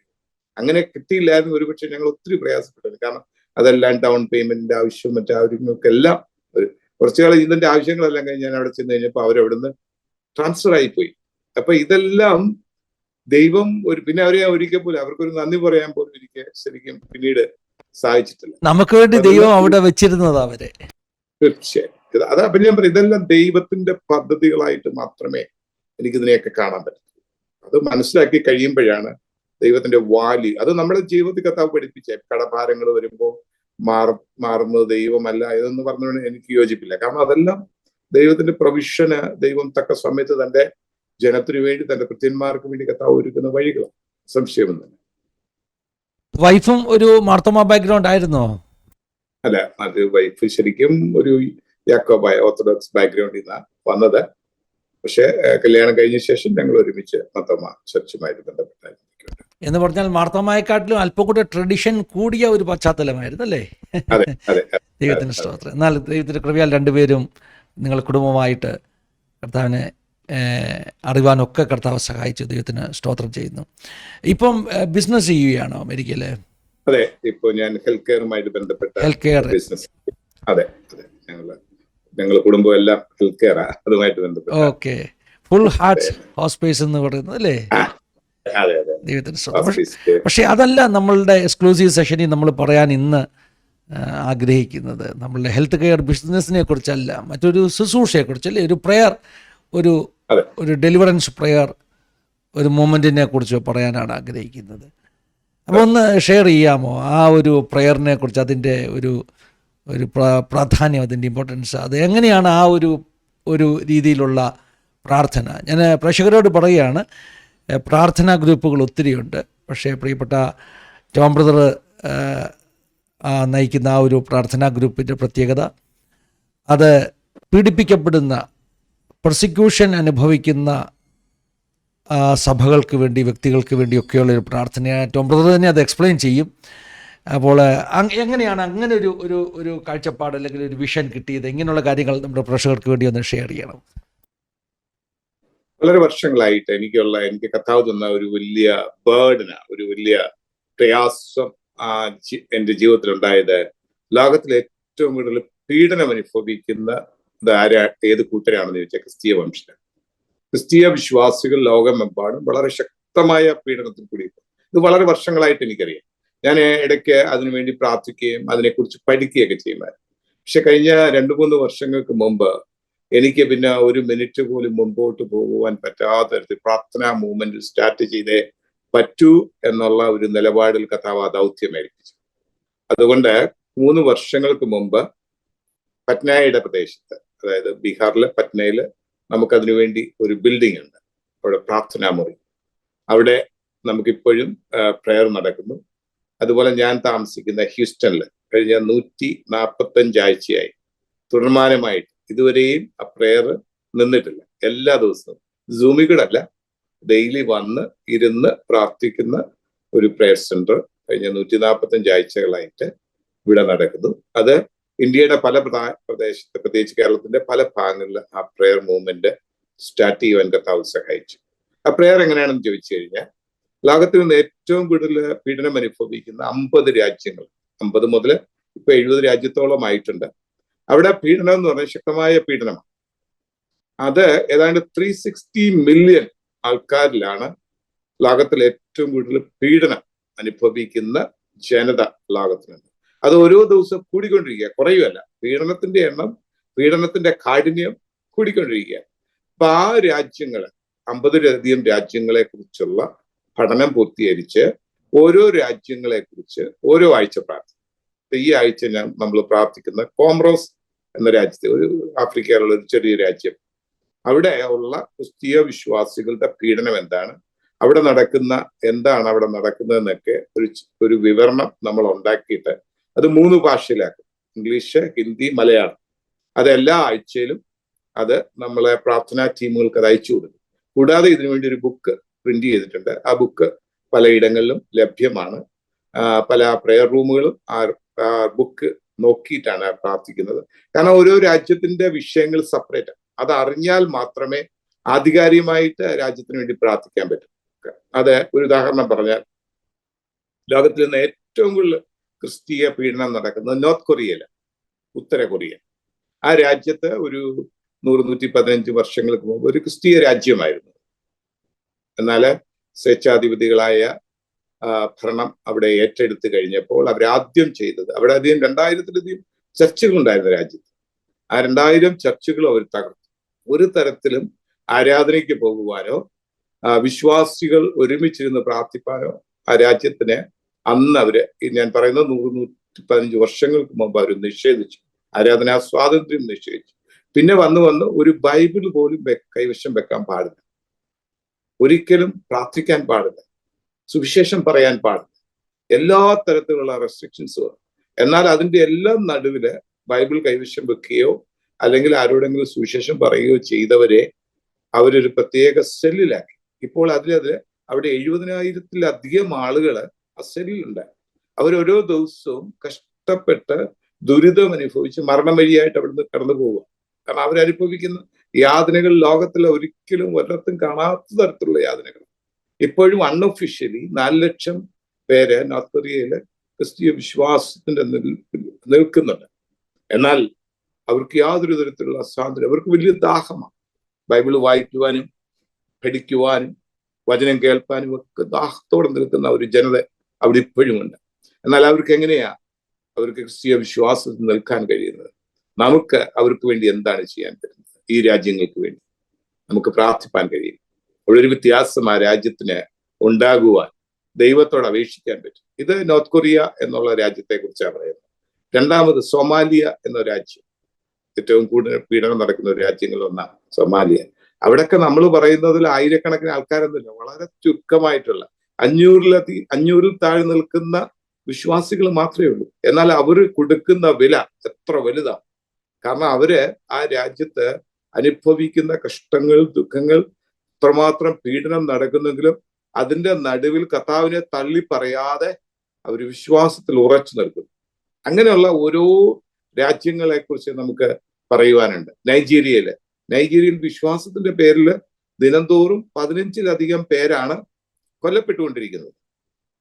അങ്ങനെ കിട്ടിയില്ലായിരുന്നു ഒരുപക്ഷെ ഞങ്ങൾ ഒത്തിരി പ്രയാസപ്പെട്ടത്. കാരണം അതെല്ലാം ഡൗൺ പേയ്മെന്റിന്റെ ആവശ്യം മറ്റാവശ്യങ്ങൾക്ക് എല്ലാം കുറച്ചു കാലം ഇതിന്റെ ആവശ്യങ്ങളെല്ലാം കഴിഞ്ഞ് ഞാൻ അവിടെ ചെന്ന് കഴിഞ്ഞപ്പോൾ അവരവിടുന്ന് ട്രാൻസ്ഫർ ആയിപ്പോയി. അപ്പൊ ഇതെല്ലാം ദൈവം പിന്നെ അവരെ ഒരിക്കൽ പോലും അവർക്കൊരു നന്ദി പറയാൻ പോലും ശരിക്കും പിന്നീട് സാധിച്ചിട്ടില്ല. നമുക്ക് വേണ്ടി ദൈവം അവിടെ വെച്ചിരുന്നത് അവരെ. തീർച്ചയായും അതാ പിന്നെ ഞാൻ പറയും, ഇതെല്ലാം ദൈവത്തിന്റെ പദ്ധതികളായിട്ട് മാത്രമേ എനിക്കിതിനെയൊക്കെ കാണാൻ പറ്റൂ. അത് മനസ്സിലാക്കി കഴിയുമ്പോഴാണ് ദൈവത്തിന്റെ വാല്യൂ. അത് നമ്മുടെ ജീവിതത്തിൽ കർത്താവ് പഠിപ്പിച്ച കടഭാരങ്ങൾ വരുമ്പോൾ മാറുന്നത് ദൈവമല്ല ഇതെന്ന് പറഞ്ഞുകൊണ്ട് എനിക്ക് യോജിപ്പില്ല. കാരണം അതെല്ലാം ദൈവത്തിന്റെ പ്രൊവിഷന്, ദൈവം തക്ക സമയത്ത് തന്റെ ജനത്തിനു വേണ്ടി, തന്റെ കൃത്യന്മാർക്ക് വേണ്ടി കർത്താവ് ഒരുക്കുന്ന വഴികളാണ്. സംശയമൊന്നും തന്നെ. വൈഫും ഒരു മാർത്തോമ ബാക്ക്ഗ്രൗണ്ട് ആയിരുന്നോ? അല്ല, അത് വൈഫ് ശരിക്കും ഒരു യാക്കോബായ ഓർത്തഡോക്സ് ബാക്ക്ഗ്രൗണ്ടിൽ നിന്നാണ് വന്നത്. പക്ഷെ കല്യാണം കഴിഞ്ഞ ശേഷം ഞങ്ങൾ ഒരുമിച്ച് മാർത്തോമ ചർച്ചുമായിട്ട് ബന്ധപ്പെട്ടായിരുന്നു. എന്ന് പറഞ്ഞാൽ മാർത്തോമായെക്കാട്ടിലും അല്പം കൂടെ ട്രഡീഷൻ കൂടിയ ഒരു പശ്ചാത്തലമായിരുന്നു അല്ലേ? ദൈവത്തിന്റെ സ്തോത്രം. എന്നാൽ ദൈവത്തിന്റെ കൃപയാൽ രണ്ടുപേരും നിങ്ങൾ കുടുംബമായിട്ട് കർത്താവിനെ അറിവാനൊക്കെ കർത്താവ് സഹായിച്ചു. ദൈവത്തിന് സ്തോത്രം ചെയ്യുന്നു. ഇപ്പം ബിസിനസ് ചെയ്യുകയാണോ അമേരിക്കയിലെ? അതെ, ഇപ്പൊ ഞാൻ ഹെൽത്ത് കെയറുമായിട്ട് ബന്ധപ്പെട്ട ഹെൽത്ത് കെയർ ബിസിനസ്. അതെ, ഞങ്ങൾ കുടുംബം എല്ലാം ഹെൽത്ത് കെയർ അതുമായിട്ട് ബന്ധപ്പെട്ട. ഓക്കെ, ഫുൾ ഹാർട്ട് ഹോസ്പിസ് എന്ന് പറയുന്നത് അല്ലേ? ദൈവത്തിന് സ്തോത്രം. പക്ഷെ അതല്ല നമ്മളുടെ എക്സ്ക്ലൂസീവ് സെഷനിൽ നമ്മൾ പറയാൻ ഇന്ന് ആഗ്രഹിക്കുന്നത്. നമ്മളുടെ ഹെൽത്ത് കെയർ ബിസിനസ്സിനെ കുറിച്ചല്ല, മറ്റൊരു ശുശ്രൂഷയെ കുറിച്ചല്ലേ, ഒരു പ്രെയർ, ഒരു ഡെലിവറൻസ് പ്രെയർ, ഒരു മൂമെന്റിനെ കുറിച്ച് പറയാനാണ് ആഗ്രഹിക്കുന്നത്. അപ്പോൾ ഒന്ന് ഷെയർ ചെയ്യാമോ ആ ഒരു പ്രയറിനെ കുറിച്ച്, അതിൻ്റെ ഒരു ഒരു പ്രാധാന്യം, അതിൻ്റെ ഇമ്പോർട്ടൻസ്, അത് എങ്ങനെയാണ് ആ ഒരു രീതിയിലുള്ള പ്രാർത്ഥന? ഞാൻ പ്രേക്ഷകരോട് പറയുകയാണ്, പ്രാർത്ഥനാ ഗ്രൂപ്പുകൾ ഒത്തിരിയുണ്ട്. പക്ഷേ പ്രിയപ്പെട്ട ടോം ബ്രദർ നയിക്കുന്ന ആ ഒരു പ്രാർത്ഥനാ ഗ്രൂപ്പിൻ്റെ പ്രത്യേകത, അത് പീഡിപ്പിക്കപ്പെടുന്ന, പ്രോസിക്യൂഷൻ അനുഭവിക്കുന്ന സഭകൾക്ക് വേണ്ടി, വ്യക്തികൾക്ക് വേണ്ടിയൊക്കെയുള്ളൊരു പ്രാർത്ഥനയാണ്. ടോം ബ്രദർ തന്നെ അത് എക്സ്പ്ലെയിൻ ചെയ്യും. അപ്പോൾ എങ്ങനെയാണ് അങ്ങനെ ഒരു കാഴ്ചപ്പാട് അല്ലെങ്കിൽ ഒരു വിഷൻ കിട്ടിയത്? ഇങ്ങനെയുള്ള കാര്യങ്ങൾ നമ്മുടെ പ്രേക്ഷകർക്ക് വേണ്ടി ഒന്ന് ഷെയർ ചെയ്യണം. വളരെ വർഷങ്ങളായിട്ട് എനിക്ക് കർത്താവ് തന്ന ഒരു വലിയ ബേർഡന, ഒരു വലിയ പ്രയാസം എന്റെ ജീവിതത്തിൽ ഉണ്ടായത്, ലോകത്തിലെ ഏറ്റവും കൂടുതൽ പീഡനം അനുഭവിക്കുന്ന ഏത് കൂട്ടരാണെന്ന് ചോദിച്ചാൽ ക്രിസ്തീയ വംശജർ. ക്രിസ്തീയ വിശ്വാസികൾ ലോകമെമ്പാടും വളരെ ശക്തമായ പീഡനത്തിൽ കൂടി. ഇത് വളരെ വർഷങ്ങളായിട്ട് എനിക്കറിയാം. ഞാൻ ഇടയ്ക്ക് അതിനുവേണ്ടി പ്രാർത്ഥിക്കുകയും അതിനെക്കുറിച്ച് പഠിക്കുകയൊക്കെ ചെയ്യുമായിരുന്നു. പക്ഷെ കഴിഞ്ഞ 2-3 വർഷങ്ങൾക്ക് മുമ്പ് എനിക്ക് പിന്നെ ഒരു മിനിറ്റ് പോലും മുമ്പോട്ട് പോകുവാൻ പറ്റാത്ത തരത്തിൽ പ്രാർത്ഥനാ മൂവ്മെന്റ് സ്റ്റാർട്ട് ചെയ്തേ പറ്റൂ എന്നുള്ള ഒരു നിലപാടിൽ കർത്താവ് ദൗത്യം ഏൽപ്പിച്ചു. അതുകൊണ്ട് 3 വർഷങ്ങൾക്ക് മുമ്പ് പറ്റ്നയുടെ പ്രദേശത്ത്, അതായത് ബീഹാറിലെ പറ്റ്നയില്, നമുക്കതിനു വേണ്ടി ഒരു ബിൽഡിംഗ് ഉണ്ട്. അവിടെ പ്രാർത്ഥനാ മുറി, അവിടെ നമുക്കിപ്പോഴും പ്രയർ നടക്കുന്നു. അതുപോലെ ഞാൻ താമസിക്കുന്ന ഹ്യൂസ്റ്റണിൽ കഴിഞ്ഞ 145 ആഴ്ചയായി തുടർമാനമായിട്ട് ഇതുവരെയും ആ പ്രയർ നിന്നിട്ടില്ല. എല്ലാ ദിവസവും സൂമികളല്ല, ഡെയിലി വന്ന് ഇരുന്ന് പ്രാർത്ഥിക്കുന്ന ഒരു പ്രയർ സെന്റർ കഴിഞ്ഞ 145 ആഴ്ചകളായിട്ട് ഇവിടെ നടക്കുന്നു. അത് ഇന്ത്യയുടെ പല പ്രദേശത്ത്, പ്രത്യേകിച്ച് കേരളത്തിന്റെ പല ഭാഗങ്ങളിൽ ആ പ്രയർ മൂവ്മെന്റ് സ്റ്റാർട്ട് ചെയ്യുവാൻ കർത്താവ് സഹായിച്ചു. ആ പ്രയർ എങ്ങനെയാണെന്ന് ചോദിച്ചു കഴിഞ്ഞാൽ, ലോകത്തിൽ നിന്ന് ഏറ്റവും കൂടുതൽ പീഡനം അനുഭവിക്കുന്ന 50 രാജ്യങ്ങൾ, 50 മുതൽ ഇപ്പൊ 70 രാജ്യത്തോളം ആയിട്ടുണ്ട്. അവിടെ പീഡനം എന്ന് പറഞ്ഞാൽ ശക്തമായ പീഡനമാണ്. അത് ഏതാണ്ട് 360 മില്യൺ ആൾക്കാരിലാണ് ലോകത്തിൽ ഏറ്റവും കൂടുതൽ പീഡനം അനുഭവിക്കുന്ന ജനത ലോകത്തിലുണ്ട്. അത് ഓരോ ദിവസവും കൂടിക്കൊണ്ടിരിക്കുക, കുറയുമല്ല. പീഡനത്തിന്റെ എണ്ണം, പീഡനത്തിന്റെ കാഠിന്യം കൂടിക്കൊണ്ടിരിക്കുക. അപ്പൊ ആ രാജ്യങ്ങള്, 50-ലധികം രാജ്യങ്ങളെ കുറിച്ചുള്ള പഠനം പൂർത്തീകരിച്ച് ഓരോ രാജ്യങ്ങളെ കുറിച്ച് ഓരോ ആഴ്ച പ്രാർത്ഥിക്കും. ഈ ആഴ്ച നമ്മൾ പ്രാർത്ഥിക്കുന്ന കോമറോസ് എന്ന രാജ്യത്തെ, ഒരു ആഫ്രിക്കയിലുള്ള ഒരു ചെറിയ രാജ്യം, അവിടെ ഉള്ള ക്രിസ്തീയ വിശ്വാസികളുടെ പീഡനം എന്താണ്, എന്താണ് അവിടെ നടക്കുന്നതെന്നൊക്കെ ഒരു വിവരണം നമ്മൾ ഉണ്ടാക്കിയിട്ട് അത് 3 ഭാഷയിലാക്കും: ഇംഗ്ലീഷ്, ഹിന്ദി, മലയാളം. അത് എല്ലാ ആഴ്ചയിലും അത് നമ്മളെ പ്രാർത്ഥനാ ടീമുകൾക്ക് അത് അയച്ചു കൊടുക്കും. കൂടാതെ ഇതിനുവേണ്ടി ഒരു ബുക്ക് പ്രിന്റ് ചെയ്തിട്ടുണ്ട്. ആ ബുക്ക് പലയിടങ്ങളിലും ലഭ്യമാണ്. പല പ്രയർ റൂമുകളും ആ ബുക്ക് നോക്കിയിട്ടാണ് പ്രാർത്ഥിക്കുന്നത്. കാരണം ഓരോ രാജ്യത്തിന്റെ വിഷയങ്ങൾ സെപ്പറേറ്റ്. അത് അറിഞ്ഞാൽ മാത്രമേ ആധികാരികമായിട്ട് രാജ്യത്തിന് വേണ്ടി പ്രാർത്ഥിക്കാൻ പറ്റൂ. അത് ഒരു ഉദാഹരണം പറഞ്ഞാൽ, ലോകത്തിൽ നിന്ന് ഏറ്റവും കൂടുതൽ ക്രിസ്തീയ പീഡനം നടക്കുന്നത് നോർത്ത് കൊറിയയില്, ഉത്തര കൊറിയ. ആ രാജ്യത്ത് ഒരു 100-115 വർഷങ്ങൾക്ക് മുമ്പ് ഒരു ക്രിസ്തീയ രാജ്യമായിരുന്നു. എന്നാൽ സ്വേച്ഛാധിപതികളായ ഭരണം അവിടെ ഏറ്റെടുത്ത് കഴിഞ്ഞപ്പോൾ അവരാദ്യം ചെയ്തത്, അവിടെ അധികം 2000-ലധികം ചർച്ചുകൾ ഉണ്ടായിരുന്ന രാജ്യത്ത്, ആ 2000 ചർച്ചുകളും അവർ തകർത്തു. ഒരു തരത്തിലും ആരാധനയ്ക്ക് പോകുവാനോ വിശ്വാസികൾ ഒരുമിച്ചിരുന്ന് പ്രാർത്ഥിപ്പാനോ ആ രാജ്യത്തിന് അന്ന് അവര്, ഞാൻ പറയുന്നത് 100-115 വർഷങ്ങൾക്ക് മുമ്പ് അവർ നിഷേധിച്ചു. ആരാധനാ സ്വാതന്ത്ര്യം നിഷേധിച്ചു. പിന്നെ വന്ന് ഒരു ബൈബിൾ പോലും കൈവശം വെക്കാൻ പാടില്ല, ഒരിക്കലും പ്രാർത്ഥിക്കാൻ പാടില്ല, സുവിശേഷം പറയാൻ പാടില്ല, എല്ലാ തരത്തിലുള്ള റെസ്ട്രിക്ഷൻസ് വന്നു. എന്നാൽ അതിന്റെ എല്ലാം നടുവില് ബൈബിൾ കൈവശം വെക്കുകയോ അല്ലെങ്കിൽ ആരോടെങ്കിലും സുവിശേഷം പറയുകയോ ചെയ്തവരെ അവരൊരു പ്രത്യേക സെല്ലിലാക്കി. ഇപ്പോൾ അവിടെ 70,000-ലധികം ആളുകള് ആ സെല്ലിലുണ്ട്. അവരോരോ ദിവസവും കഷ്ടപ്പെട്ട് ദുരിതം അനുഭവിച്ച് മരണം വഴിയായിട്ട് അവിടുന്ന് കടന്നു പോവുക. കാരണം അവരനുഭവിക്കുന്ന യാതനകൾ ലോകത്തിലെ ഒരിക്കലും ഒരിടത്തും കാണാത്ത തരത്തിലുള്ള യാതനകൾ. ഇപ്പോഴും അൺഒഫീഷ്യലി 4 ലക്ഷം പേര് നോർത്ത് കൊറിയയില് ക്രിസ്തീയ വിശ്വാസത്തിന്റെ നിൽക്കുന്നുണ്ട്. എന്നാൽ അവർക്ക് യാതൊരു തരത്തിലുള്ള സ്വാതന്ത്ര്യം, അവർക്ക് വലിയ ദാഹമാണ്. ബൈബിള് വായിക്കുവാനും പഠിക്കുവാനും വചനം കേൾക്കാനും ഒക്കെ ദാഹത്തോടെ നിൽക്കുന്ന ഒരു ജനത അവിടെ ഇപ്പോഴും ഉണ്ട്. എന്നാൽ അവർക്ക് അവർക്ക് ക്രിസ്തീയ വിശ്വാസത്തിൽ നിൽക്കാൻ കഴിയുന്നത്? നമുക്ക് അവർക്ക് വേണ്ടി എന്താണ് ചെയ്യാൻ പറ്റുന്നത്? ഈ രാജ്യങ്ങൾക്ക് വേണ്ടി നമുക്ക് പ്രാർത്ഥിപ്പാൻ കഴിയും. ഒരു വ്യത്യാസം ആ രാജ്യത്തിന് ഉണ്ടാകുവാൻ ദൈവത്തോട് അപേക്ഷിക്കാൻ പറ്റും. ഇത് നോർത്ത് കൊറിയ എന്നുള്ള രാജ്യത്തെ കുറിച്ചാണ് പറയുന്നത്. രണ്ടാമത് സൊമാലിയ എന്ന രാജ്യം, ഏറ്റവും കൂടുതൽ പീഡനം നടക്കുന്ന ഒരു രാജ്യങ്ങളിൽ ഒന്നാണ് സൊമാലിയ. അവിടെയൊക്കെ നമ്മൾ പറയുന്നതിൽ ആയിരക്കണക്കിന് ആൾക്കാരൊന്നുമില്ല, വളരെ ചുരുക്കമായിട്ടുള്ള 500-ൽ താഴെ നിൽക്കുന്ന വിശ്വാസികൾ മാത്രമേ ഉള്ളൂ. എന്നാൽ അവര് കൊടുക്കുന്ന വില എത്ര വലുതാണ്. കാരണം അവര് ആ രാജ്യത്ത് അനുഭവിക്കുന്ന കഷ്ടങ്ങൾ, ദുഃഖങ്ങൾ, എത്രമാത്രം പീഡനം നടക്കുന്നെങ്കിലും അതിന്റെ നടുവിൽ കർത്താവിനെ തള്ളി പറയാതെ അവർ വിശ്വാസത്തിൽ ഉറച്ചു നിൽക്കുന്നു. അങ്ങനെയുള്ള ഓരോ രാജ്യങ്ങളെ കുറിച്ച് നമുക്ക് പറയുവാനുണ്ട്. നൈജീരിയയിൽ വിശ്വാസത്തിന്റെ പേരിൽ ദിനംതോറും 15-ലധികം പേരാണ് കൊല്ലപ്പെട്ടുകൊണ്ടിരിക്കുന്നത്.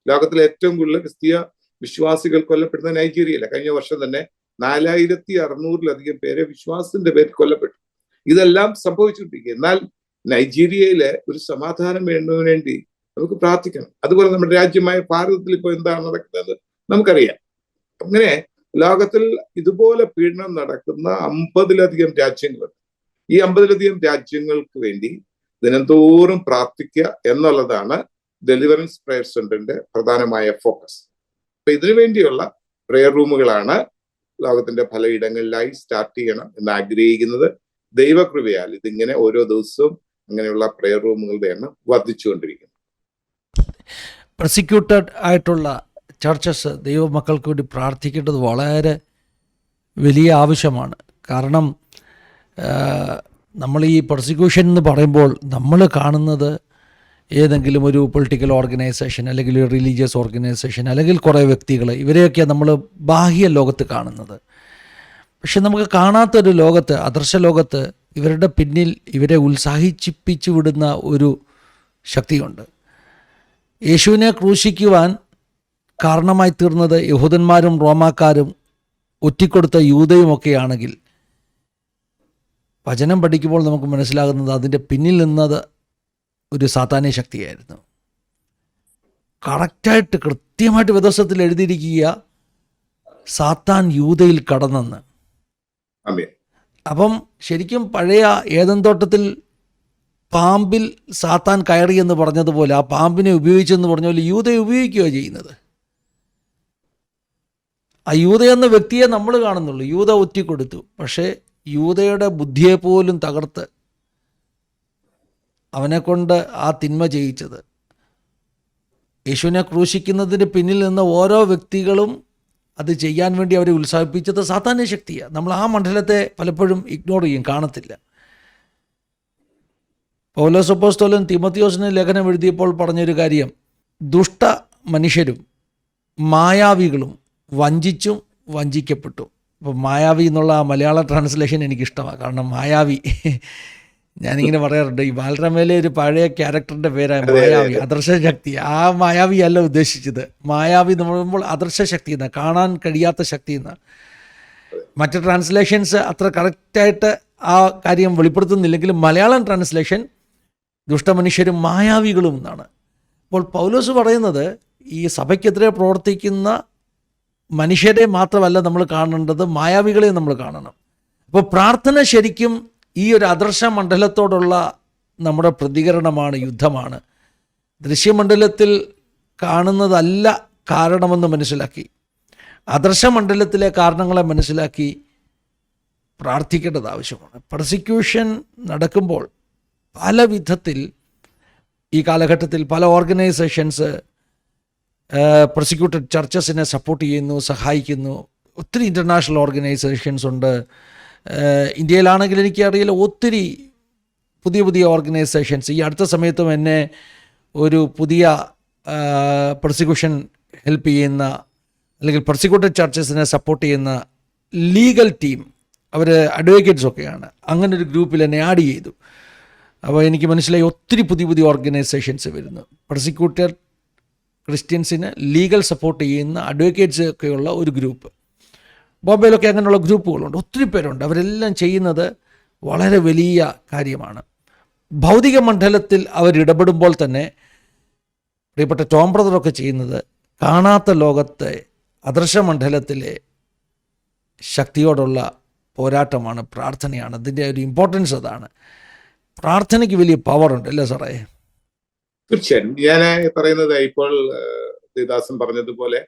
ലോകത്തിലെ ഏറ്റവും കൂടുതൽ ക്രിസ്തീയ വിശ്വാസികൾ കൊല്ലപ്പെടുന്ന നൈജീരിയയിലെ കഴിഞ്ഞ വർഷം തന്നെ 4600-ലധികം പേരെ വിശ്വാസത്തിന്റെ പേരിൽ കൊല്ലപ്പെട്ടു. ഇതെല്ലാം സംഭവിച്ചുകൊണ്ടിരിക്കുക. എന്നാൽ നൈജീരിയയിലെ ഒരു സമാധാനം വേണ്ടതിനു വേണ്ടി നമുക്ക് പ്രാർത്ഥിക്കണം. അതുപോലെ നമ്മുടെ രാജ്യമായ ഭാരതത്തിൽ ഇപ്പോൾ എന്താണ് നടക്കുന്നത് നമുക്കറിയാം. അങ്ങനെ ലോകത്തിൽ ഇതുപോലെ പീഡനം നടക്കുന്ന 50-ലധികം രാജ്യങ്ങളുണ്ട്. ഈ 50-ലധികം രാജ്യങ്ങൾക്ക് വേണ്ടി ദിനംതോറും പ്രാർത്ഥിക്കുക എന്നുള്ളതാണ് ഡെലിവറൻസ് പ്രയർ സെന്ററിന്റെ പ്രധാനമായ ഫോക്കസ്. അപ്പൊ ഇതിനു വേണ്ടിയുള്ള പ്രെയർ റൂമുകളാണ് ലോകത്തിന്റെ പലയിടങ്ങളിലായി സ്റ്റാർട്ട് ചെയ്യണം എന്ന് ആഗ്രഹിക്കുന്നത്. ദൈവകൃപയാൽ ഇതിങ്ങനെ ഓരോ ദിവസവും അങ്ങനെയുള്ള പ്രെയർ റൂമുകളുടെ എണ്ണം വർദ്ധിച്ചുകൊണ്ടിരിക്കുന്നു. പ്രോസിക്യൂട്ടഡ് ആയിട്ടുള്ള ചർച്ചസ് ദൈവമക്കൾക്ക് വേണ്ടി പ്രാർത്ഥിക്കേണ്ടത് വളരെ വലിയ ആവശ്യമാണ്. കാരണം നമ്മൾ ഈ പ്രോസിക്യൂഷൻ എന്ന് പറയുമ്പോൾ നമ്മൾ കാണുന്നത് ഏതെങ്കിലും ഒരു പൊളിറ്റിക്കൽ ഓർഗനൈസേഷൻ അല്ലെങ്കിൽ ഒരു റിലീജിയസ് ഓർഗനൈസേഷൻ അല്ലെങ്കിൽ കുറേ വ്യക്തികൾ, ഇവരെയൊക്കെയാണ് നമ്മൾ ബാഹ്യ ലോകത്ത് കാണുന്നത്. പക്ഷെ നമുക്ക് കാണാത്തൊരു ലോകത്ത്, അദർശ ലോകത്ത് ഇവരുടെ പിന്നിൽ ഇവരെ ഉത്സാഹിപ്പിച്ചു വിടുന്ന ഒരു ശക്തിയുണ്ട്. യേശുവിനെ ക്രൂശിക്കുവാൻ കാരണമായി തീർന്നത് യഹൂദന്മാരും റോമാക്കാരും ഒറ്റിക്കൊടുത്ത യൂദയുമൊക്കെയാണെങ്കിൽ വചനം പഠിക്കുമ്പോൾ നമുക്ക് മനസ്സിലാകുന്നത് അതിൻ്റെ പിന്നിൽ നിന്നത് ഒരു സാത്താന്യ ശക്തിയായിരുന്നു. കറക്റ്റായിട്ട് കൃത്യമായിട്ട് വേദപുസ്തകത്തിൽ എഴുതിയിരിക്കുക സാത്താൻ യൂദയിൽ കടന്നെന്ന്. അപ്പം ശരിക്കും പഴയ ഏദൻ തോട്ടത്തിൽ പാമ്പിൽ സാത്താൻ കയറി എന്ന് പറഞ്ഞതുപോലെ ആ പാമ്പിനെ ഉപയോഗിച്ചെന്ന് പറഞ്ഞ പോലെ യൂദയെ ഉപയോഗിക്കുകയാണ് ചെയ്യുന്നത്. ആ യൂദ എന്ന വ്യക്തിയെ നമ്മൾ കാണുന്നുള്ളൂ. യൂദ ഒറ്റിക്കൊടുത്തു. പക്ഷേ യൂദയുടെ ബുദ്ധിയെപ്പോലും തകർത്ത് അവനെക്കൊണ്ട് ആ തിന്മ ചെയ്യിച്ചത്, യേശുവിനെ ക്രൂശിക്കുന്നതിന് പിന്നിൽ നിന്ന് ഓരോ വ്യക്തികളും അത് ചെയ്യാൻ വേണ്ടി അവരെ ഉത്സാഹിപ്പിച്ചത് സാത്താന്യ ശക്തിയാണ്. നമ്മൾ ആ മണ്ഡലത്തെ പലപ്പോഴും ഇഗ്നോർ ചെയ്യും, കാണത്തില്ല. പൗലോസ് അപ്പോസ്തലൻ തീമോഥെയോസിന് ലേഖനം എഴുതിയപ്പോൾ പറഞ്ഞൊരു കാര്യം, ദുഷ്ട മനുഷ്യരും മായാവികളും വഞ്ചിച്ചും വഞ്ചിക്കപ്പെട്ടു. അപ്പോൾ മായാവി എന്നുള്ള ആ മലയാള ട്രാൻസ്ലേഷൻ എനിക്കിഷ്ടമാണ്. കാരണം മായാവി, ഞാനിങ്ങനെ പറയാറുണ്ട്, ഈ ബാലരമയിലെ ഒരു പഴയ ക്യാരക്ടറിൻ്റെ പേരാണ് മായാവി, അദൃശ്യശക്തി. ആ മായാവി അല്ല ഉദ്ദേശിച്ചത്. മായാവി എന്ന് പറയുമ്പോൾ അദൃശ്യശക്തി എന്നാണ്, കാണാൻ കഴിയാത്ത ശക്തി എന്നാണ്. മറ്റ് ട്രാൻസ്ലേഷൻസ് അത്ര കറക്റ്റായിട്ട് ആ കാര്യം വെളിപ്പെടുത്തുന്നില്ലെങ്കിലും മലയാളം ട്രാൻസ്ലേഷൻ ദുഷ്ടമനുഷ്യരും മായാവികളും എന്നാണ്. അപ്പോൾ പൗലോസ് പറയുന്നത് ഈ സഭയ്ക്കെതിരെ പ്രവർത്തിക്കുന്ന മനുഷ്യരെ മാത്രമല്ല നമ്മൾ കാണേണ്ടത്, മായാവികളെ നമ്മൾ കാണണം. അപ്പോൾ പ്രാർത്ഥന ശരിക്കും ഈ ഒരു അദർശ മണ്ഡലത്തോടുള്ള നമ്മുടെ പ്രതികരണമാണ്, യുദ്ധമാണ്. ദൃശ്യമണ്ഡലത്തിൽ കാണുന്നതല്ല കാരണമെന്ന് മനസ്സിലാക്കി, അദർശ മണ്ഡലത്തിലെ കാരണങ്ങളെ മനസ്സിലാക്കി പ്രാർത്ഥിക്കേണ്ടത് ആവശ്യമാണ്. പ്രോസിക്യൂഷൻ നടക്കുമ്പോൾ പല വിധത്തിൽ ഈ കാലഘട്ടത്തിൽ പല ഓർഗനൈസേഷൻസ് പ്രോസിക്യൂട്ടഡ് ചർച്ചസിനെ സപ്പോർട്ട് ചെയ്യുന്നു, സഹായിക്കുന്നു. ഒത്തിരി ഇൻ്റർനാഷണൽ ഓർഗനൈസേഷൻസ് ഉണ്ട്. ഇന്ത്യയിലാണെങ്കിൽ എനിക്കറിയില്ല ഒത്തിരി പുതിയ പുതിയ ഓർഗനൈസേഷൻസ്. ഈ അടുത്ത സമയത്തും എന്നെ ഒരു പുതിയ പ്രോസിക്യൂഷൻ ഹെൽപ്പ് ചെയ്യുന്ന അല്ലെങ്കിൽ പ്രോസിക്യൂട്ടഡ് ചർച്ചസിനെ സപ്പോർട്ട് ചെയ്യുന്ന ലീഗൽ ടീം, അവർ അഡ്വക്കേറ്റ്സൊക്കെയാണ്, അങ്ങനെ ഒരു ഗ്രൂപ്പിൽ എന്നെ ആഡ് ചെയ്തു. അപ്പോൾ എനിക്ക് മനസ്സിലായി ഒത്തിരി പുതിയ പുതിയ ഓർഗനൈസേഷൻസ് വരുന്നു. പ്രോസിക്യൂട്ടഡ് ക്രിസ്ത്യൻസിന് ലീഗൽ സപ്പോർട്ട് ചെയ്യുന്ന അഡ്വക്കേറ്റ്സ് ഒക്കെയുള്ള ഒരു ഗ്രൂപ്പ്. ബോംബെയിലൊക്കെ അങ്ങനെയുള്ള ഗ്രൂപ്പുകളുണ്ട്, ഒത്തിരി പേരുണ്ട്. അവരെല്ലാം ചെയ്യുന്നത് വളരെ വലിയ കാര്യമാണ്. ഭൗതിക മണ്ഡലത്തിൽ അവരിടപെടുമ്പോൾ തന്നെ പ്രിയപ്പെട്ട ടോം ബ്രദറൊക്കെ ചെയ്യുന്നത് കാണാത്ത ലോകത്തെ അദൃശ്യ മണ്ഡലത്തിലെ ശക്തിയോടുള്ള പോരാട്ടമാണ്, പ്രാർത്ഥനയാണ്. അതിൻ്റെ ഒരു ഇമ്പോർട്ടൻസ് അതാണ്. പ്രാർത്ഥനയ്ക്ക് വലിയ പവറുണ്ട്, അല്ലേ സാറേ? തീർച്ചയായും ഞാൻ പറയുന്നത് ഇപ്പോൾ ദേവദാസൻ പറഞ്ഞതുപോലെ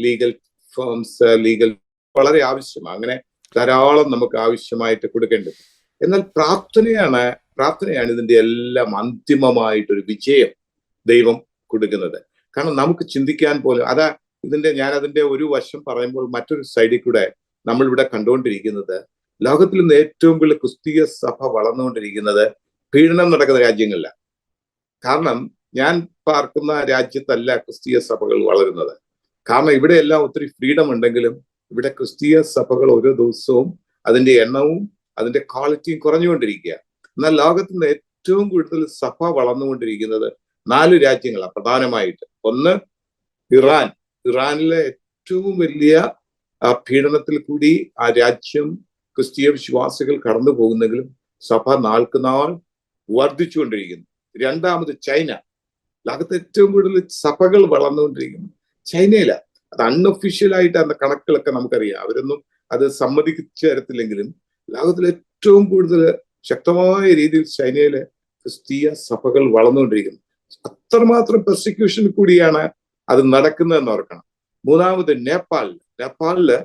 ലീഗൽ ഫേംസ്, ലീഗൽ വളരെ ആവശ്യമാണ്. അങ്ങനെ ധാരാളം നമുക്ക് ആവശ്യമായിട്ട് കൊടുക്കേണ്ടത്. എന്നാൽ പ്രാർത്ഥനയാണ് ഇതിന്റെ എല്ലാം അന്തിമമായിട്ടൊരു വിജയം ദൈവം കൊടുക്കുന്നത്. കാരണം നമുക്ക് ചിന്തിക്കാൻ പോലും ഞാൻ അതിന്റെ ഒരു വശം പറയുമ്പോൾ മറ്റൊരു സൈഡിൽ കൂടെ നമ്മളിവിടെ കണ്ടുകൊണ്ടിരിക്കുന്നത് ലോകത്തിൽ നിന്ന് ഏറ്റവും കൂടുതൽ ക്രിസ്തീയ സഭ വളർന്നുകൊണ്ടിരിക്കുന്നത് പീഡനം നടക്കുന്ന രാജ്യങ്ങളിലാണ്. കാരണം ഞാൻ പാർക്കുന്ന രാജ്യത്തല്ല ക്രിസ്തീയ സഭകൾ വളരുന്നത്. കാരണം ഇവിടെയെല്ലാം ഒത്തിരി ഫ്രീഡം ഉണ്ടെങ്കിലും ഇവിടെ ക്രിസ്തീയ സഭകൾ ഓരോ ദിവസവും അതിന്റെ എണ്ണവും അതിന്റെ ക്വാളിറ്റിയും കുറഞ്ഞുകൊണ്ടിരിക്കുക. എന്നാൽ ലോകത്തിൽ നിന്ന് ഏറ്റവും കൂടുതൽ സഭ വളർന്നുകൊണ്ടിരിക്കുന്നത് 4 രാജ്യങ്ങളാണ് പ്രധാനമായിട്ട്. ഒന്ന് ഇറാനിലെ ഏറ്റവും വലിയ പീഡനത്തിൽ കൂടി ആ രാജ്യം ക്രിസ്തീയ വിശ്വാസികൾ കടന്നു പോകുന്നെങ്കിലും സഭ നാൾക്ക് നാൾ വർദ്ധിച്ചുകൊണ്ടിരിക്കുന്നു. രണ്ടാമത് ചൈന. ലോകത്ത് ഏറ്റവും കൂടുതൽ സഭകൾ വളർന്നുകൊണ്ടിരിക്കുന്നു ചൈനയിലാണ്. അത് അൺഒഫീഷ്യലായിട്ട് അന്ന കണക്കുകളൊക്കെ നമുക്കറിയാം. അവരൊന്നും അത് സമ്മതിച്ചു തരത്തില്ലെങ്കിലും ലോകത്തിൽ ഏറ്റവും കൂടുതൽ ശക്തമായ രീതിയിൽ ചൈനയിലെ ക്രിസ്തീയ സഭകൾ വളർന്നുകൊണ്ടിരിക്കുന്നു. അത്രമാത്രം പെർസിക്യൂഷൻ കൂടിയാണ് അത് നടക്കുന്നതെന്ന് ഓർക്കണം. മൂന്നാമത് നേപ്പാളില്